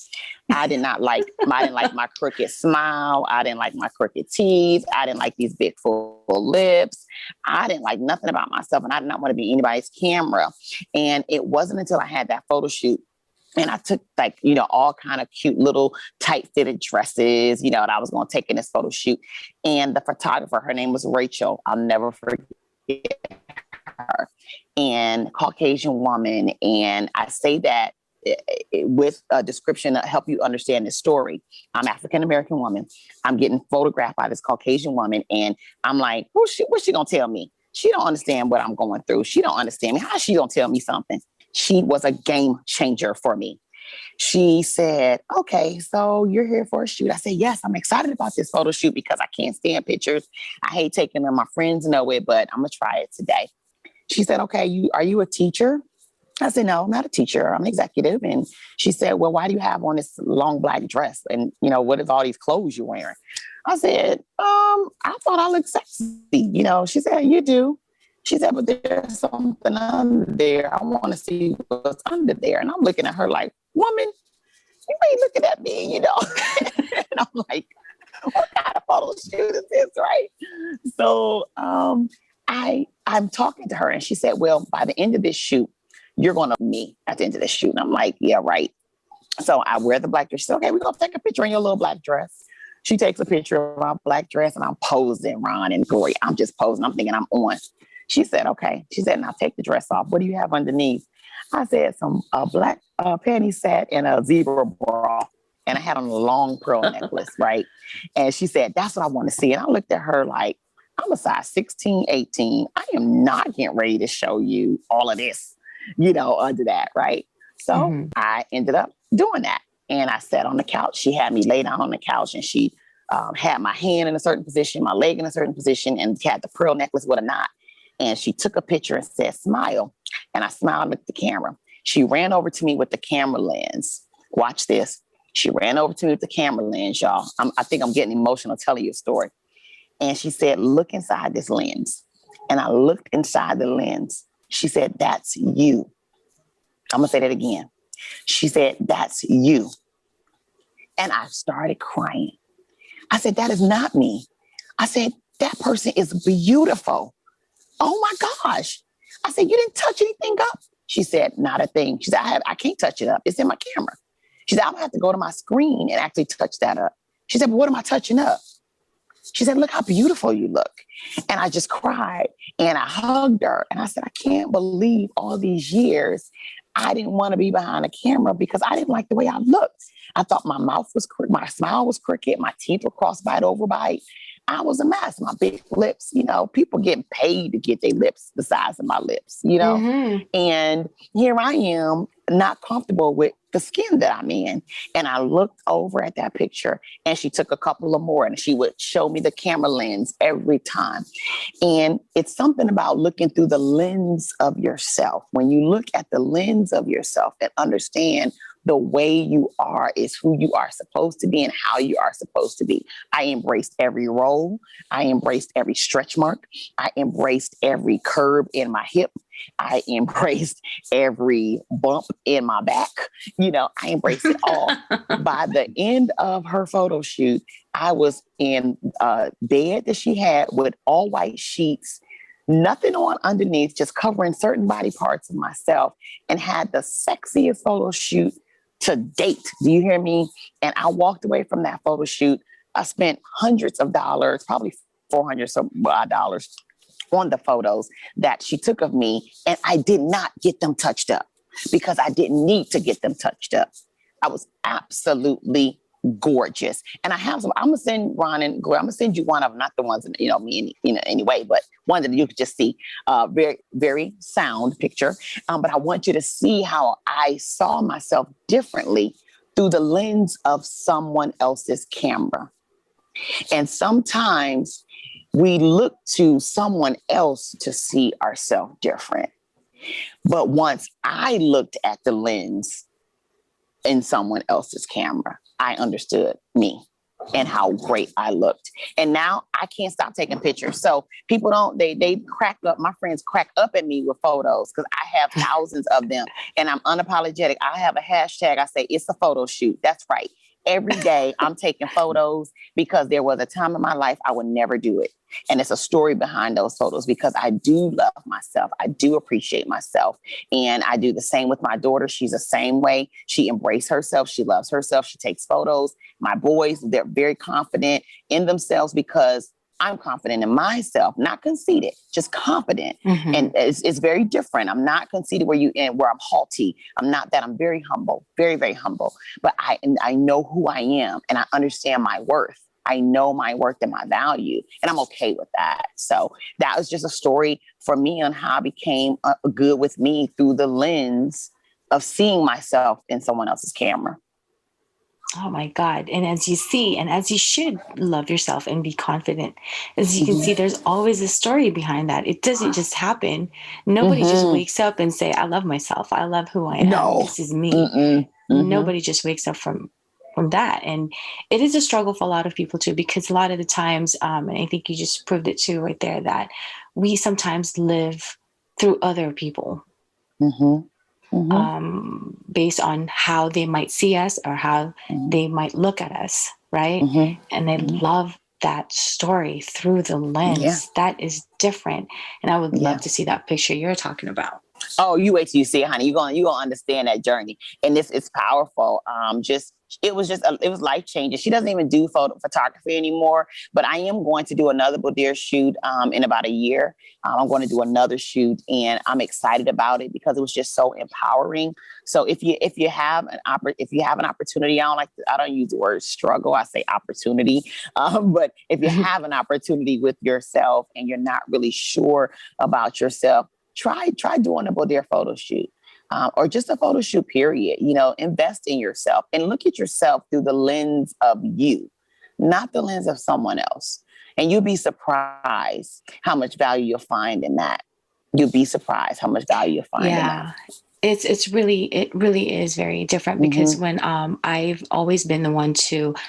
I didn't like my crooked smile. I didn't like my crooked teeth. I didn't like these big full lips. I didn't like nothing about myself, and I did not want to be anybody's camera. And it wasn't until I had that photo shoot and I took like, you know, all kind of cute little tight fitted dresses, you know, and I was going to take in this photo shoot. And the photographer, her name was Rachel. I'll never forget her. And Caucasian woman. And I say that with a description to help you understand this story. I'm African-American woman. I'm getting photographed by this Caucasian woman. And I'm like, what's she going to tell me? She don't understand what I'm going through. She don't understand me. How she going to tell me something? She was a game changer for me. She said, okay, so you're here for a shoot. I said, yes, I'm excited about this photo shoot because I can't stand pictures. I hate taking them. My friends know it, but I'm going to try it today. She said, okay, are you a teacher? I said, no, I'm not a teacher. I'm an executive. And she said, well, why do you have on this long black dress? And, you know, what is all these clothes you're wearing? I said, I thought I looked sexy. You know, she said, you do. She said, but there's something under there. I want to see what's under there. And I'm looking at her like, woman, you ain't looking at me, you know? And I'm like, what kind of photo shoot is this, right? So I'm talking to her and she said, well, by the end of this shoot, you're going to me at the end of this shoot. And I'm like, yeah, right. So I wear the black dress. She said, okay, we're going to take a picture in your little black dress. She takes a picture of my black dress and I'm posing, Ron and Gloria. I'm just posing. I'm thinking I'm on. She said, okay. She said, now take the dress off. What do you have underneath? I said, some black panty set and a zebra bra. And I had on a long pearl necklace, right? And she said, that's what I want to see. And I looked at her like, I'm a size 16, 18. I am not getting ready to show you all of this, you know, under that, right? So I ended up doing that. And I sat on the couch. She had me lay down on the couch and she had my hand in a certain position, my leg in a certain position, and had the pearl necklace with a knot. And she took a picture and said, smile. And I smiled at the camera. She ran over to me with the camera lens. Watch this. She ran over to me with the camera lens, y'all. I think I'm getting emotional telling you a story. And she said, look inside this lens. And I looked inside the lens She said, that's you. I'm going to say that again. She said, that's you. And I started crying. I said, that is not me. I said, that person is beautiful. Oh my gosh. I said, you didn't touch anything up? She said, not a thing. She said, I can't touch it up. It's in my camera. She said, I'm gonna have to go to my screen and actually touch that up. She said, but what am I touching up? She said, look how beautiful you look. And I just cried and I hugged her. And I said, I can't believe all these years I didn't want to be behind a camera because I didn't like the way I looked. I thought my mouth was crooked, my smile was crooked, my teeth were cross-bite, overbite. I was a mess. My big lips, people getting paid to get their lips the size of my lips, Mm-hmm. And here I am not comfortable with the skin that I'm in. And I looked over at that picture and she took a couple of more and she would show me the camera lens every time. And it's something about looking through the lens of yourself. When you look at the lens of yourself and understand the way you are is who you are supposed to be and how you are supposed to be. I embraced every roll. I embraced every stretch mark. I embraced every curve in my hip. I embraced every bump in my back. I embraced it all. By the end of her photo shoot, I was in a bed that she had with all white sheets, nothing on underneath, just covering certain body parts of myself, and had the sexiest photo shoot to date. Do you hear me? And I walked away from that photo shoot. I spent hundreds of dollars, probably $400 some dollars on the photos that she took of me. And I did not get them touched up because I didn't need to get them touched up. I was absolutely gorgeous. And I have some, I'm going to send Ron and Gloria, I'm going to send you one of them, not the ones that, me, anyway, but one that you could just see, very, very sound picture. But I want you to see how I saw myself differently through the lens of someone else's camera. And sometimes we look to someone else to see ourselves different. But once I looked at the lens in someone else's camera, I understood me and how great I looked. And now I can't stop taking pictures. So people they crack up, my friends crack up at me with photos because I have thousands of them and I'm unapologetic. I have a hashtag. I say, it's a photo shoot. That's right. Every day I'm taking photos because there was a time in my life I would never do it. And it's a story behind those photos because I do love myself. I do appreciate myself. And I do the same with my daughter. She's the same way. She embraces herself. She loves herself. She takes photos. My boys, they're very confident in themselves because I'm confident in myself, not conceited, just confident. Mm-hmm. And it's very different. I'm not conceited where I'm haughty. I'm not that. I'm very humble, very, very humble. But I know who I am and I understand my worth. I know my worth and my value, and I'm okay with that. So that was just a story for me on how I became good with me through the lens of seeing myself in someone else's camera. Oh my God. And as you see, and as you should love yourself and be confident, as you can see, there's always a story behind that. It doesn't just happen. Nobody just wakes up and say, I love myself. I love who I am. No. This is me. Nobody just wakes up from that. And it is a struggle for a lot of people too, because a lot of the times, and I think you just proved it too right there, that we sometimes live through other people. Based on how they might see us or how they might look at us, right? And they love that story through the lens. Yeah. That is different. And I would love to see that picture you're talking about. Oh, you wait till you see it, honey. You're gonna understand that journey. And it's powerful. It was life changing. She doesn't even do photography anymore, but I am going to do another boudoir shoot in about a year. I'm going to do another shoot and I'm excited about it because it was just so empowering. So if you have an opportunity, I don't use the word struggle. I say opportunity. But if you have an opportunity with yourself and you're not really sure about yourself, try doing a boudoir photo shoot. Or just a photo shoot, period. Invest in yourself and look at yourself through the lens of you, not the lens of someone else. And you'll be surprised how much value you'll find in that. You'll be surprised how much value you'll find in that. It really is very different because when I've always been the one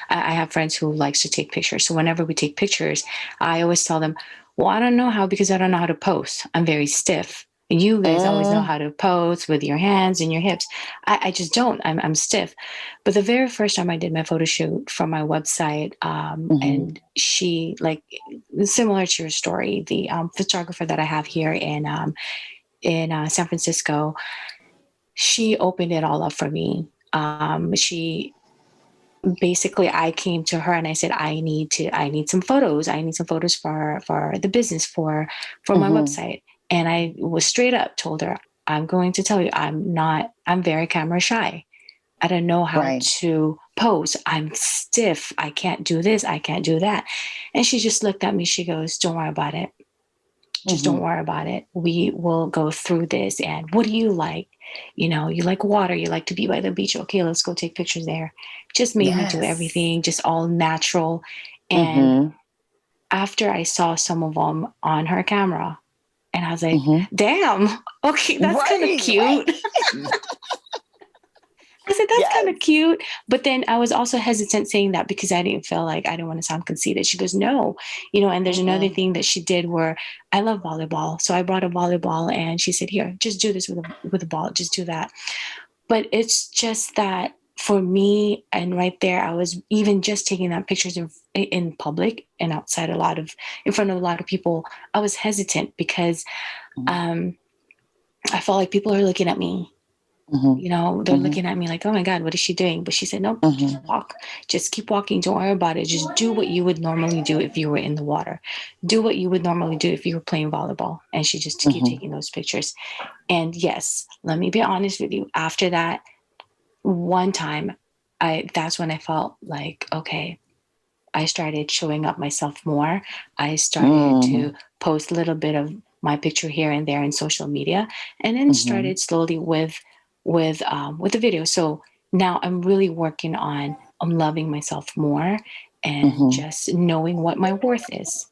I have friends who likes to take pictures. So whenever we take pictures, I always tell them, well, I don't know how, because I don't know how to post. I'm very stiff. You guys always know Mm, how to pose with your hands and your hips. I just don't. I'm stiff. But the very first time I did my photo shoot for my website, mhm, and she, like, similar to your story, the photographer that I have here in San Francisco, she opened it all up for me. She basically, I came to her and I said, I need some photos. I need some photos for the business, for my mhm. website. And I was straight up told her, I'm going to tell you, I'm very camera shy. I don't know how Right. to pose. I'm stiff. I can't do this. I can't do that. And she just looked at me. She goes, don't worry about it. Just don't Mhm. worry about it. We will go through this. And what do you like? You like water. You like to be by the beach. Okay, let's go take pictures there. Just made me do Yes. everything, just all natural. And Mhm. after I saw some of them on her camera, and I was like, Mhm. damn, okay, that's kind of Right. cute. Mm. I said, that's kind of Yes. cute. But then I was also hesitant saying that because I didn't feel like, I didn't want to sound conceited. She goes, no, and there's another Mm-mm. thing that she did where I love volleyball. So I brought a volleyball and she said, here, just do this with a ball. Just do that. But it's just that for me, and right there, I was even just taking that pictures in public and outside in front of a lot of people. I was hesitant because um, I felt like people are looking at me. Mhm. They're Mhm. looking at me like, oh my God, what is she doing? But she said, nope, just Mhm. walk. Just keep walking. Don't worry about it. Just do what you would normally do if you were in the water. Do what you would normally do if you were playing volleyball. And she just keep Mhm. taking those pictures. And yes, let me be honest with you. After that one time, that's when I felt like, okay, I started showing up myself more. I started to Mhm. post a little bit of my picture here and there in social media, and then Mhm. started slowly with the video. So now I'm really working on loving myself more and Mhm. just knowing what my worth is.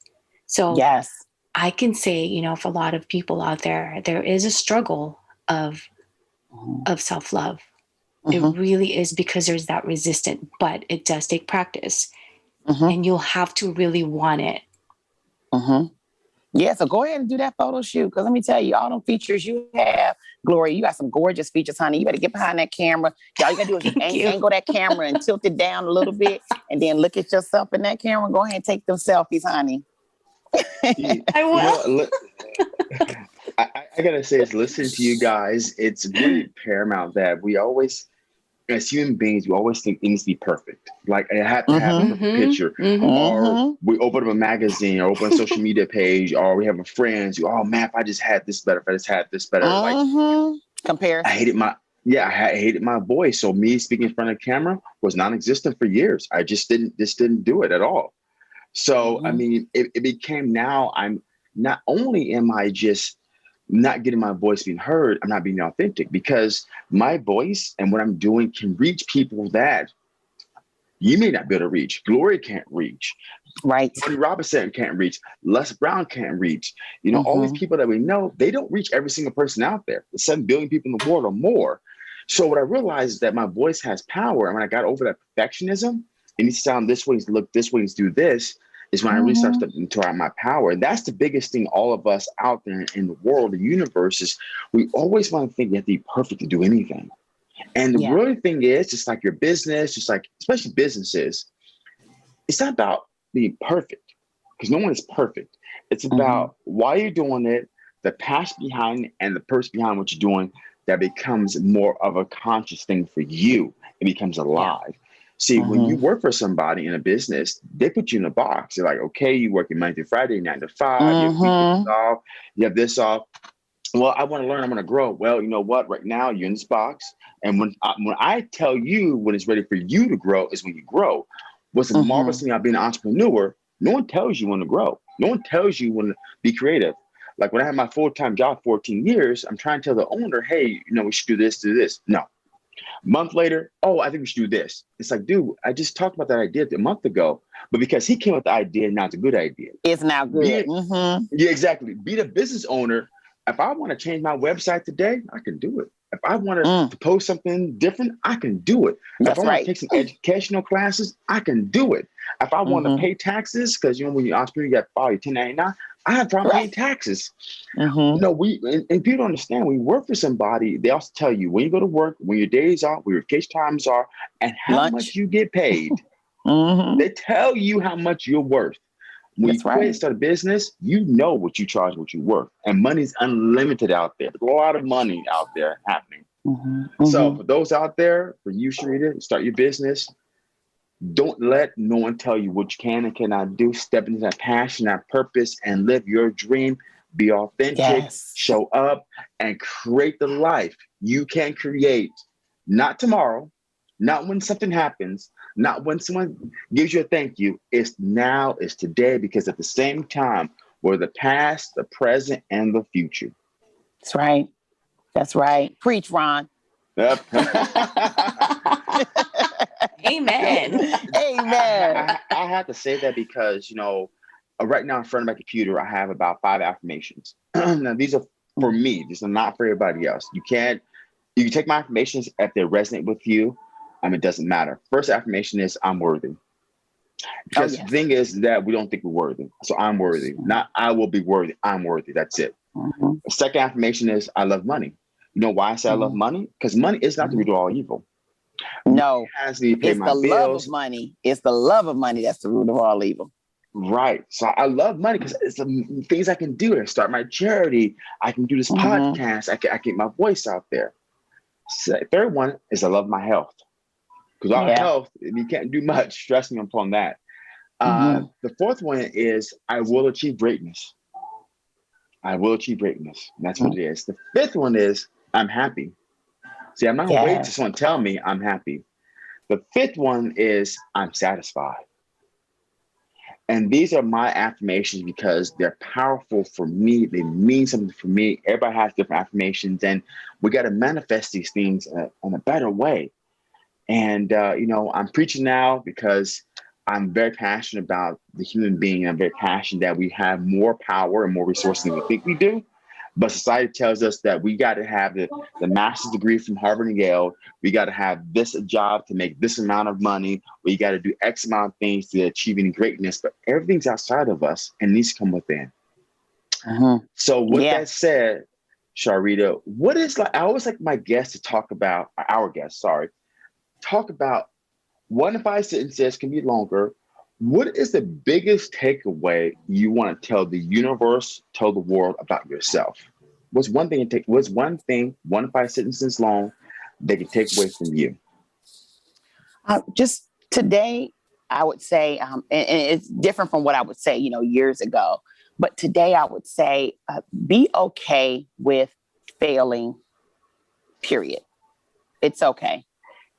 So Yes. I can say, for a lot of people out there, there is a struggle of Mhm. of self love. It Mhm. really is because there's that resistance, but it does take practice, Mhm. and you'll have to really want it. Mhm. Yeah, so go ahead and do that photo shoot. Because let me tell you, all them features you have, Gloria, you got some gorgeous features, honey. You better get behind that camera. All you gotta do is just Thank you. angle that camera and tilt it down a little bit, and then look at yourself in that camera. Go ahead and take them selfies, honey. I You know will. what? I gotta say, is listening to you guys, it's really paramount that we always, as human beings, we always think things be perfect. Like I have to have a Mm-hmm. perfect picture, Mm-hmm. or Mm-hmm. we open up a magazine or open a social media page, or we have a friend. Oh man, if I just had this better, if I just had this better. Like Mm-hmm. I Comparison. hated my yeah, I hated my voice. So me speaking in front of the camera was non-existent for years. I just didn't do it at all. So I Mm-hmm. mean, it became now I'm not only am I just not getting my voice being heard, I'm not being authentic because my voice and what I'm doing can reach people that you may not be able to reach. Glory can't reach. Right. Tony Robinson can't reach. Les Brown can't reach. All these Mm-hmm. people that we know, they don't reach every single person out there. The 7 billion people in the world or more. So what I realized is that my voice has power. And when I got over that perfectionism, it needs to sound this way, look this way, do this, is when I really start Mm-hmm. stepping into my power. And that's the biggest thing all of us out there in the world, the universe, is we always want to think you have to be perfect to do anything. And the Yeah. really thing is, just like your business, just like especially businesses, it's not about being perfect because no one is perfect. It's Mm-hmm. about why you're doing it, the passion behind it, and the person behind what you're doing that becomes more of a conscious thing for you. It becomes Yeah. alive. See, when you Mm-hmm. work for somebody in a business, they put you in a box. They're like, okay, you work your Monday through Friday, 9 to 5, you have weekends Mm-hmm. off, you have this off. Well, I want to learn, I want to grow. Well, you know what? Right now, you're in this box. And when I tell you when it's ready for you to grow is when you grow. What's the marvelous Mm-hmm. thing about being an entrepreneur? No one tells you when to grow. No one tells you when to be creative. Like when I had my full-time job 14 years, I'm trying to tell the owner, hey, we should do this, do this. No. Month later, oh, I think we should do this. It's like, dude, I just talked about that idea a month ago, but because he came with the idea, now it's a good idea. It's now good. Be Mm-hmm. Yeah, exactly. Be the business owner. If I want to change my website today, I can do it. If I want Mm. to post something different, I can do it. If I That's want to right. take some educational classes, I can do it. If I want to Mm-hmm. pay taxes, because when you're an entrepreneur, you got to file your 1099, I have problem paying taxes. Mm-hmm. And people don't understand, when you work for somebody, they also tell you when you go to work, when your days are, where your vacation times are, and how much you get paid. Mm-hmm. They tell you how much you're worth. When That's you quit and right. start a business, you know what you charge, what you're worth. And money's unlimited out there. There's a lot of money out there happening. Mm-hmm. So Mm-hmm. for those out there, for you, Charita, start your business. Don't let no one tell you what you can and cannot do. Step into that passion, that purpose, and live your dream. Be authentic, Yes. show up, and create the life you can create. Not tomorrow, not when something happens, not when someone gives you a thank you. It's now, it's today, because at the same time, we're the past, the present, and the future. That's right. That's right. Preach, Ron. Yep. Amen. Amen. I have to say that because, right now in front of my computer, I have about 5 affirmations. Now, these are for me. These are not for everybody else. You can take my affirmations if they resonate with you. It doesn't matter. First affirmation is I'm worthy. Because the thing is that we don't think we're worthy. So I'm worthy. Not I will be worthy. I'm worthy. That's it. Mm-hmm. The second affirmation is I love money. You know why I say I love money? Because money is not the root of all evil. No, it has me pay it's my the bills. love of money. It's the love of money that's the root of all evil. Right. So I love money because it's the things I can do. I can start my charity. I can do this podcast. I can get my voice out there. So, third one is I love my health. Because our health, you can't do much. Stressing upon that. The fourth one is I will achieve greatness. I will achieve greatness. And that's what it is. The fifth one is I'm happy. See, I'm not going to wait till someone tell me I'm happy. The fifth one is I'm satisfied. And these are my affirmations because they're powerful for me. They mean something for me. Everybody has different affirmations, and we got to manifest these things in a better way. And, I'm preaching now because I'm very passionate about the human being. I'm very passionate that we have more power and more resources than we think we do. But society tells us that we got to have the master's degree from Harvard and Yale. We got to have this job to make this amount of money. We got to do X amount of things to achieving greatness. But everything's outside of us and needs to come within. So with that said, Charita, what is I always like my guests to talk about, our guests, talk about 1 to 5 sentences, can be longer. What is the biggest takeaway you want to tell the universe, tell the world about yourself? What's one thing 1 to 5 sentences long they can take away from you? Just today, I would say, and it's different from what I would say, years ago. But today I would say, be okay with failing, period. It's okay.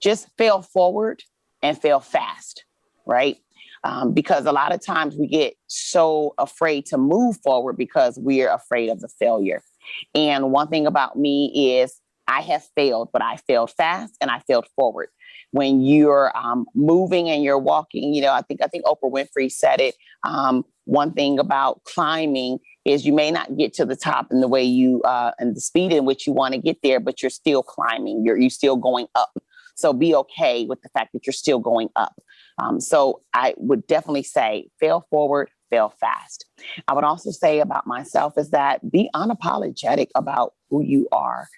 Just fail forward and fail fast, right? Because a lot of times we get so afraid to move forward because we're afraid of the failure. And one thing about me is I have failed, but I failed fast and I failed forward. When you're moving and you're walking, I think Oprah Winfrey said it. One thing about climbing is you may not get to the top in the way you and the speed in which you want to get there, but you're still climbing. You're still going up. So be okay with the fact that you're still going up. So I would definitely say fail forward, fail fast. I would also say about myself is that be unapologetic about who you are.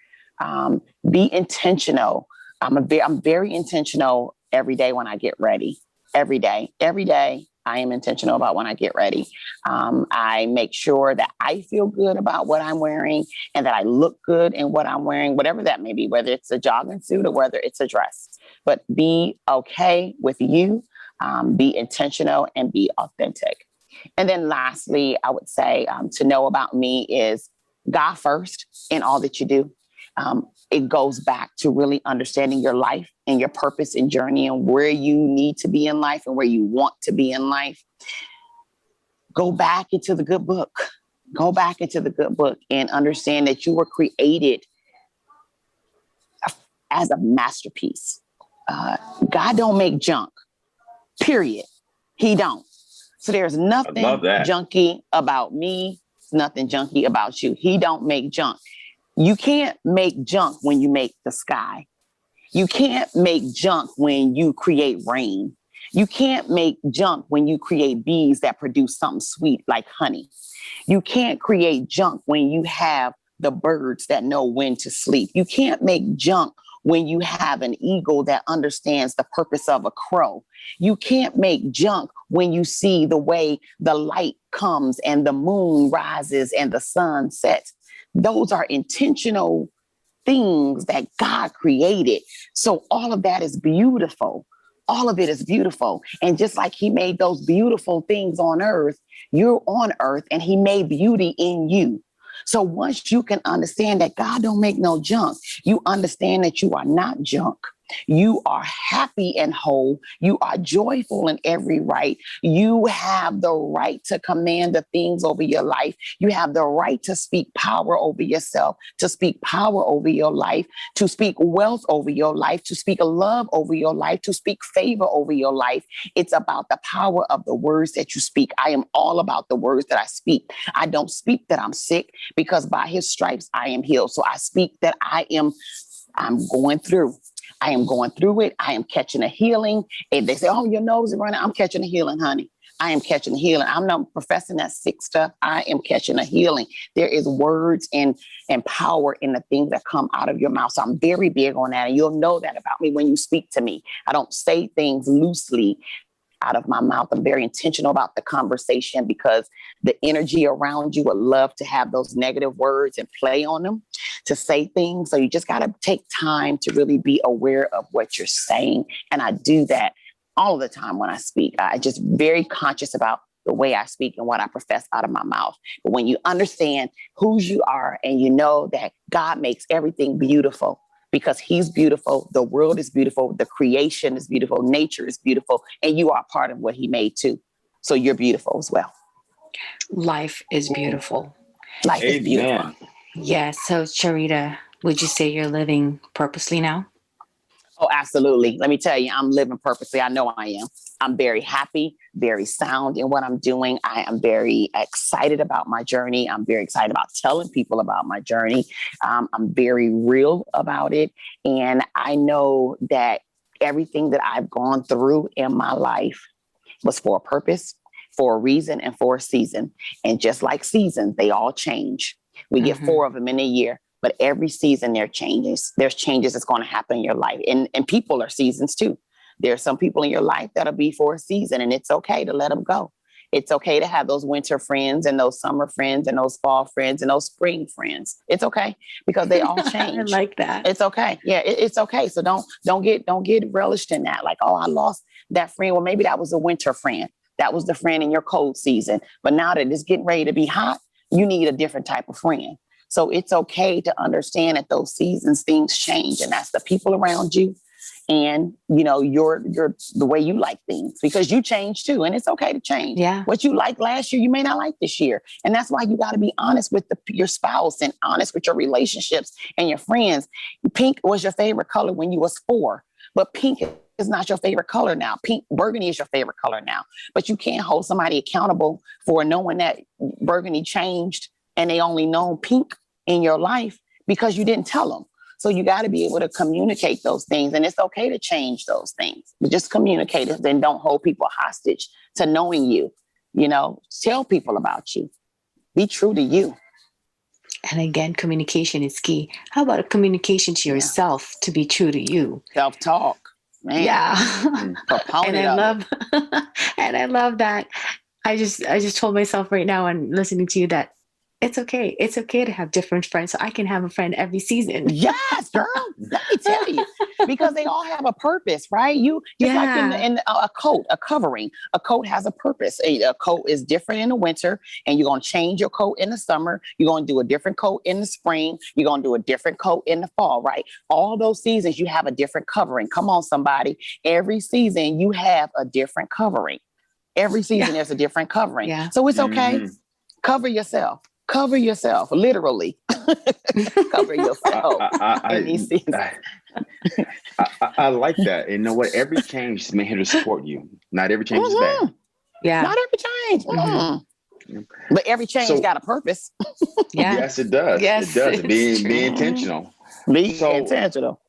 Be intentional. I'm very intentional every day when I get ready. Every day I am intentional about when I get ready. I make sure that I feel good about what I'm wearing and that I look good in what I'm wearing, whatever that may be, whether it's a jogging suit or whether it's a dress. But be okay with you, be intentional and be authentic. And then lastly, I would say to know about me is God first in all that you do. It goes back to really understanding your life and your purpose and journey and where you need to be in life and where you want to be in life. Go back into the good book. Go back into the good book and understand that you were created as a masterpiece. God don't make junk, period. He don't. So there's nothing junky about me. Nothing junky about you. He don't make junk. You can't make junk when you make the sky. You can't make junk when you create rain. You can't make junk when you create bees that produce something sweet like honey. You can't create junk when you have the birds that know when to sleep. You can't make junk when you have an eagle that understands the purpose of a crow. You can't make junk when you see the way the light comes and the moon rises and the sun sets. Those are intentional things that God created. So all of that is beautiful. All of it is beautiful. And just like he made those beautiful things on earth, you're on earth and he made beauty in you. So once you can understand that God don't make no junk, you understand that you are not junk. You are happy and whole. You are joyful in every right. You have the right to command the things over your life. You have the right to speak power over yourself, to speak power over your life, to speak wealth over your life, to speak love over your life, to speak favor over your life. It's about the power of the words that you speak. I am all about the words that I speak. I don't speak that I'm sick, because by his stripes I am healed. So I speak that I'm going through. I am going through it. I am catching a healing. And they say, oh, your nose is running. I'm catching a healing, honey. I am catching a healing. I'm not professing that sick stuff. I am catching a healing. There is words and power in the things that come out of your mouth. So I'm very big on that. And you'll know that about me when you speak to me. I don't say things loosely out of my mouth. I'm very intentional about the conversation, because the energy around you would love to have those negative words and play on them to say things. So you just got to take time to really be aware of what you're saying. And I do that all the time when I speak. I just very conscious about the way I speak and what I profess out of my mouth. But when you understand whose you are and you know that God makes everything beautiful, because he's beautiful, the world is beautiful, the creation is beautiful, nature is beautiful, and you are part of what he made too. So you're beautiful as well. Life is beautiful. Life is beautiful. Yes. So Charita, would you say you're living purposely now? Oh, absolutely. Let me tell you, I'm living purposely. I know I am. I'm very happy, very sound in what I'm doing. I am very excited about my journey. I'm very excited about telling people about my journey. I'm very real about it. And I know that everything that I've gone through in my life was for a purpose, for a reason, and for a season. And just like seasons, they all change. We get 4 of them in a year. But every season there are changes. There's changes that's going to happen in your life. And people are seasons too. There are some people in your life that'll be for a season, and it's okay to let them go. It's okay to have those winter friends and those summer friends and those fall friends and those spring friends. It's okay, because they all change. I like that. It's okay. Yeah, it's okay. So don't get relished in that. Like, oh, I lost that friend. Well, maybe that was a winter friend. That was the friend in your cold season. But now that it's getting ready to be hot, you need a different type of friend. So it's okay to understand that those seasons, things change, and that's the people around you, and your the way you like things, because you change too, and it's okay to change. Yeah. What you liked last year, you may not like this year, and that's why you got to be honest with your spouse and honest with your relationships and your friends. Pink was your favorite color when you was 4, but pink is not your favorite color now. Burgundy is your favorite color now, but you can't hold somebody accountable for knowing that burgundy changed and they only know pink in your life because you didn't tell them. So you got to be able to communicate those things, and it's okay to change those things, but just communicate it. Then don't hold people hostage to knowing you. Tell people about you. Be true to you. And again, communication is key. How about a communication to yourself to be true to you? Self-talk, man. Yeah. Proponent and I love that. I just told myself right now and listening to you that it's okay. It's okay to have different friends. So I can have a friend every season. Yes, girl. Let me tell you, because they all have a purpose, right? You just like in a coat, a covering. A coat has a purpose. A coat is different in the winter, and you're going to change your coat in the summer. You're going to do a different coat in the spring. You're going to do a different coat in the fall, right? All those seasons, you have a different covering. Come on, somebody. Every season, you have a different covering. Every season, there's a different covering. Yeah. So it's okay. Cover yourself. Cover yourself, literally. Cover yourself. I like that. And you know what? Every change is made here to support you. Not every change is bad. Yeah. Not every change. Mm-hmm. But every change got a purpose. Yeah. Yes, it does. Yes, it does. Be intentional. Be intentional.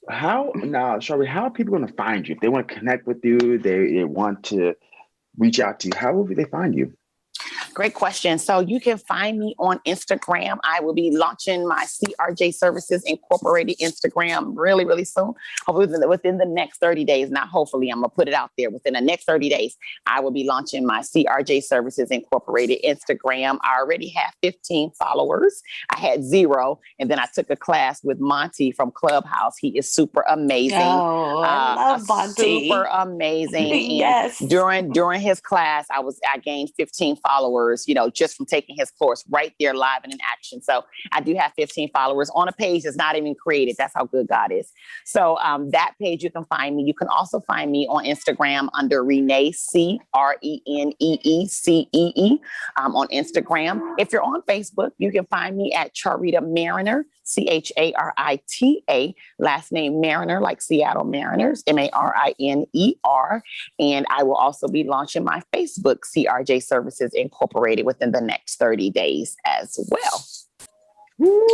How now, Shelby, how are people going to find you? If they want to connect with you, they want to reach out to you, how will they find you? Great question. So you can find me on Instagram. I will be launching my CRJ Services Incorporated Instagram really, really soon. Hopefully within the next 30 days. Not hopefully, I'm going to put it out there. Within the next 30 days, I will be launching my CRJ Services Incorporated Instagram. I already have 15 followers. I had 0. And then I took a class with Monty from Clubhouse. He is super amazing. Oh, I love Monty. Super amazing. Yes. And during his class, I gained 15 followers, just from taking his course right there live and in action. So I do have 15 followers on a page that's not even created. That's how good God is. So that page, you can find me. You can also find me on Instagram under Renee C, RENEECEE on Instagram. If you're on Facebook, you can find me at Charita Mariner, CHARITA, last name Mariner, like Seattle Mariners, MARINER. And I will also be launching my Facebook CRJ Services Incorporated within the next 30 days as well.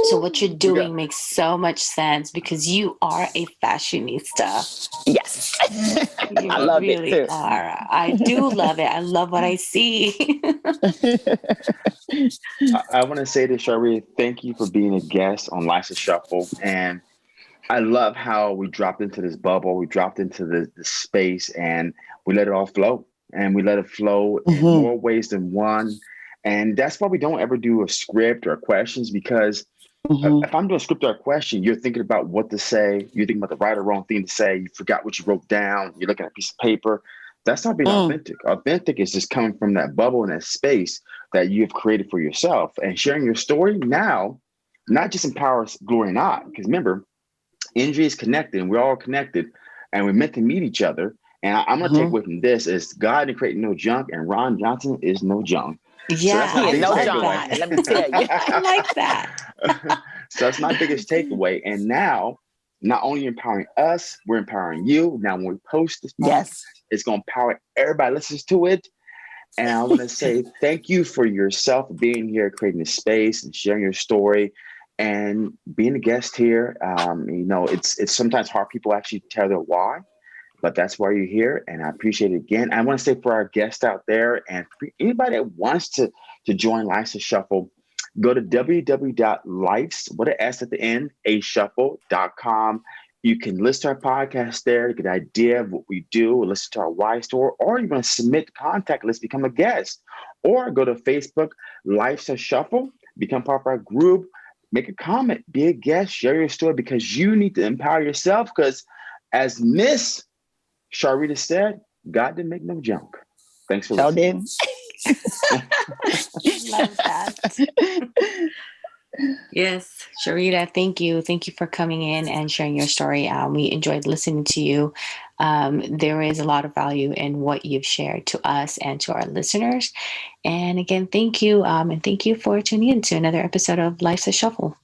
So what you're doing makes so much sense because you are a fashionista. Yes. You I love really it too. are. I do love it. I love what I see. I want to say to Charita, thank you for being a guest on Life's a Shuffle. And I love how we dropped into this bubble, we dropped into the space, and we let it all flow. And we let it flow in more ways than one. And that's why we don't ever do a script or questions, because if I'm doing a script or a question, you're thinking about what to say. You're thinking about the right or wrong thing to say. You forgot what you wrote down. You're looking at a piece of paper. That's not being authentic. Authentic is just coming from that bubble and that space that you have created for yourself. And sharing your story now, not just empowers Glory and I, because remember, energy is connected and we're all connected and we're meant to meet each other. And I'm going to take away from this is God didn't create no junk and Ron Johnson is no junk. Yeah, So He is no like John. that. Let me tell you. I like that. So that's my biggest takeaway. And now, not only empowering us, we're empowering you. Now, when we post this podcast, it's going to empower everybody listens to it. And I want to say thank you for yourself being here, creating this space and sharing your story and being a guest here. It's sometimes hard people actually tell their why, but that's why you're here. And I appreciate it again. I want to say for our guests out there and for anybody that wants to join Life's a Shuffle, go to www.lifes, with an S at the end, ashuffle.com. You can listen to our podcast there to get an idea of what we do, listen to our why story, or you want to submit the contact list, become a guest, or go to Facebook, Life's a Shuffle, become part of our group, make a comment, be a guest, share your story because you need to empower yourself because as Miss Charita said, God didn't make no junk. Thanks for listening. Love that. Yes, Charita, thank you. Thank you for coming in and sharing your story. We enjoyed listening to you. There is a lot of value in what you've shared to us and to our listeners. And again, thank you. And thank you for tuning in to another episode of Life's a Shuffle.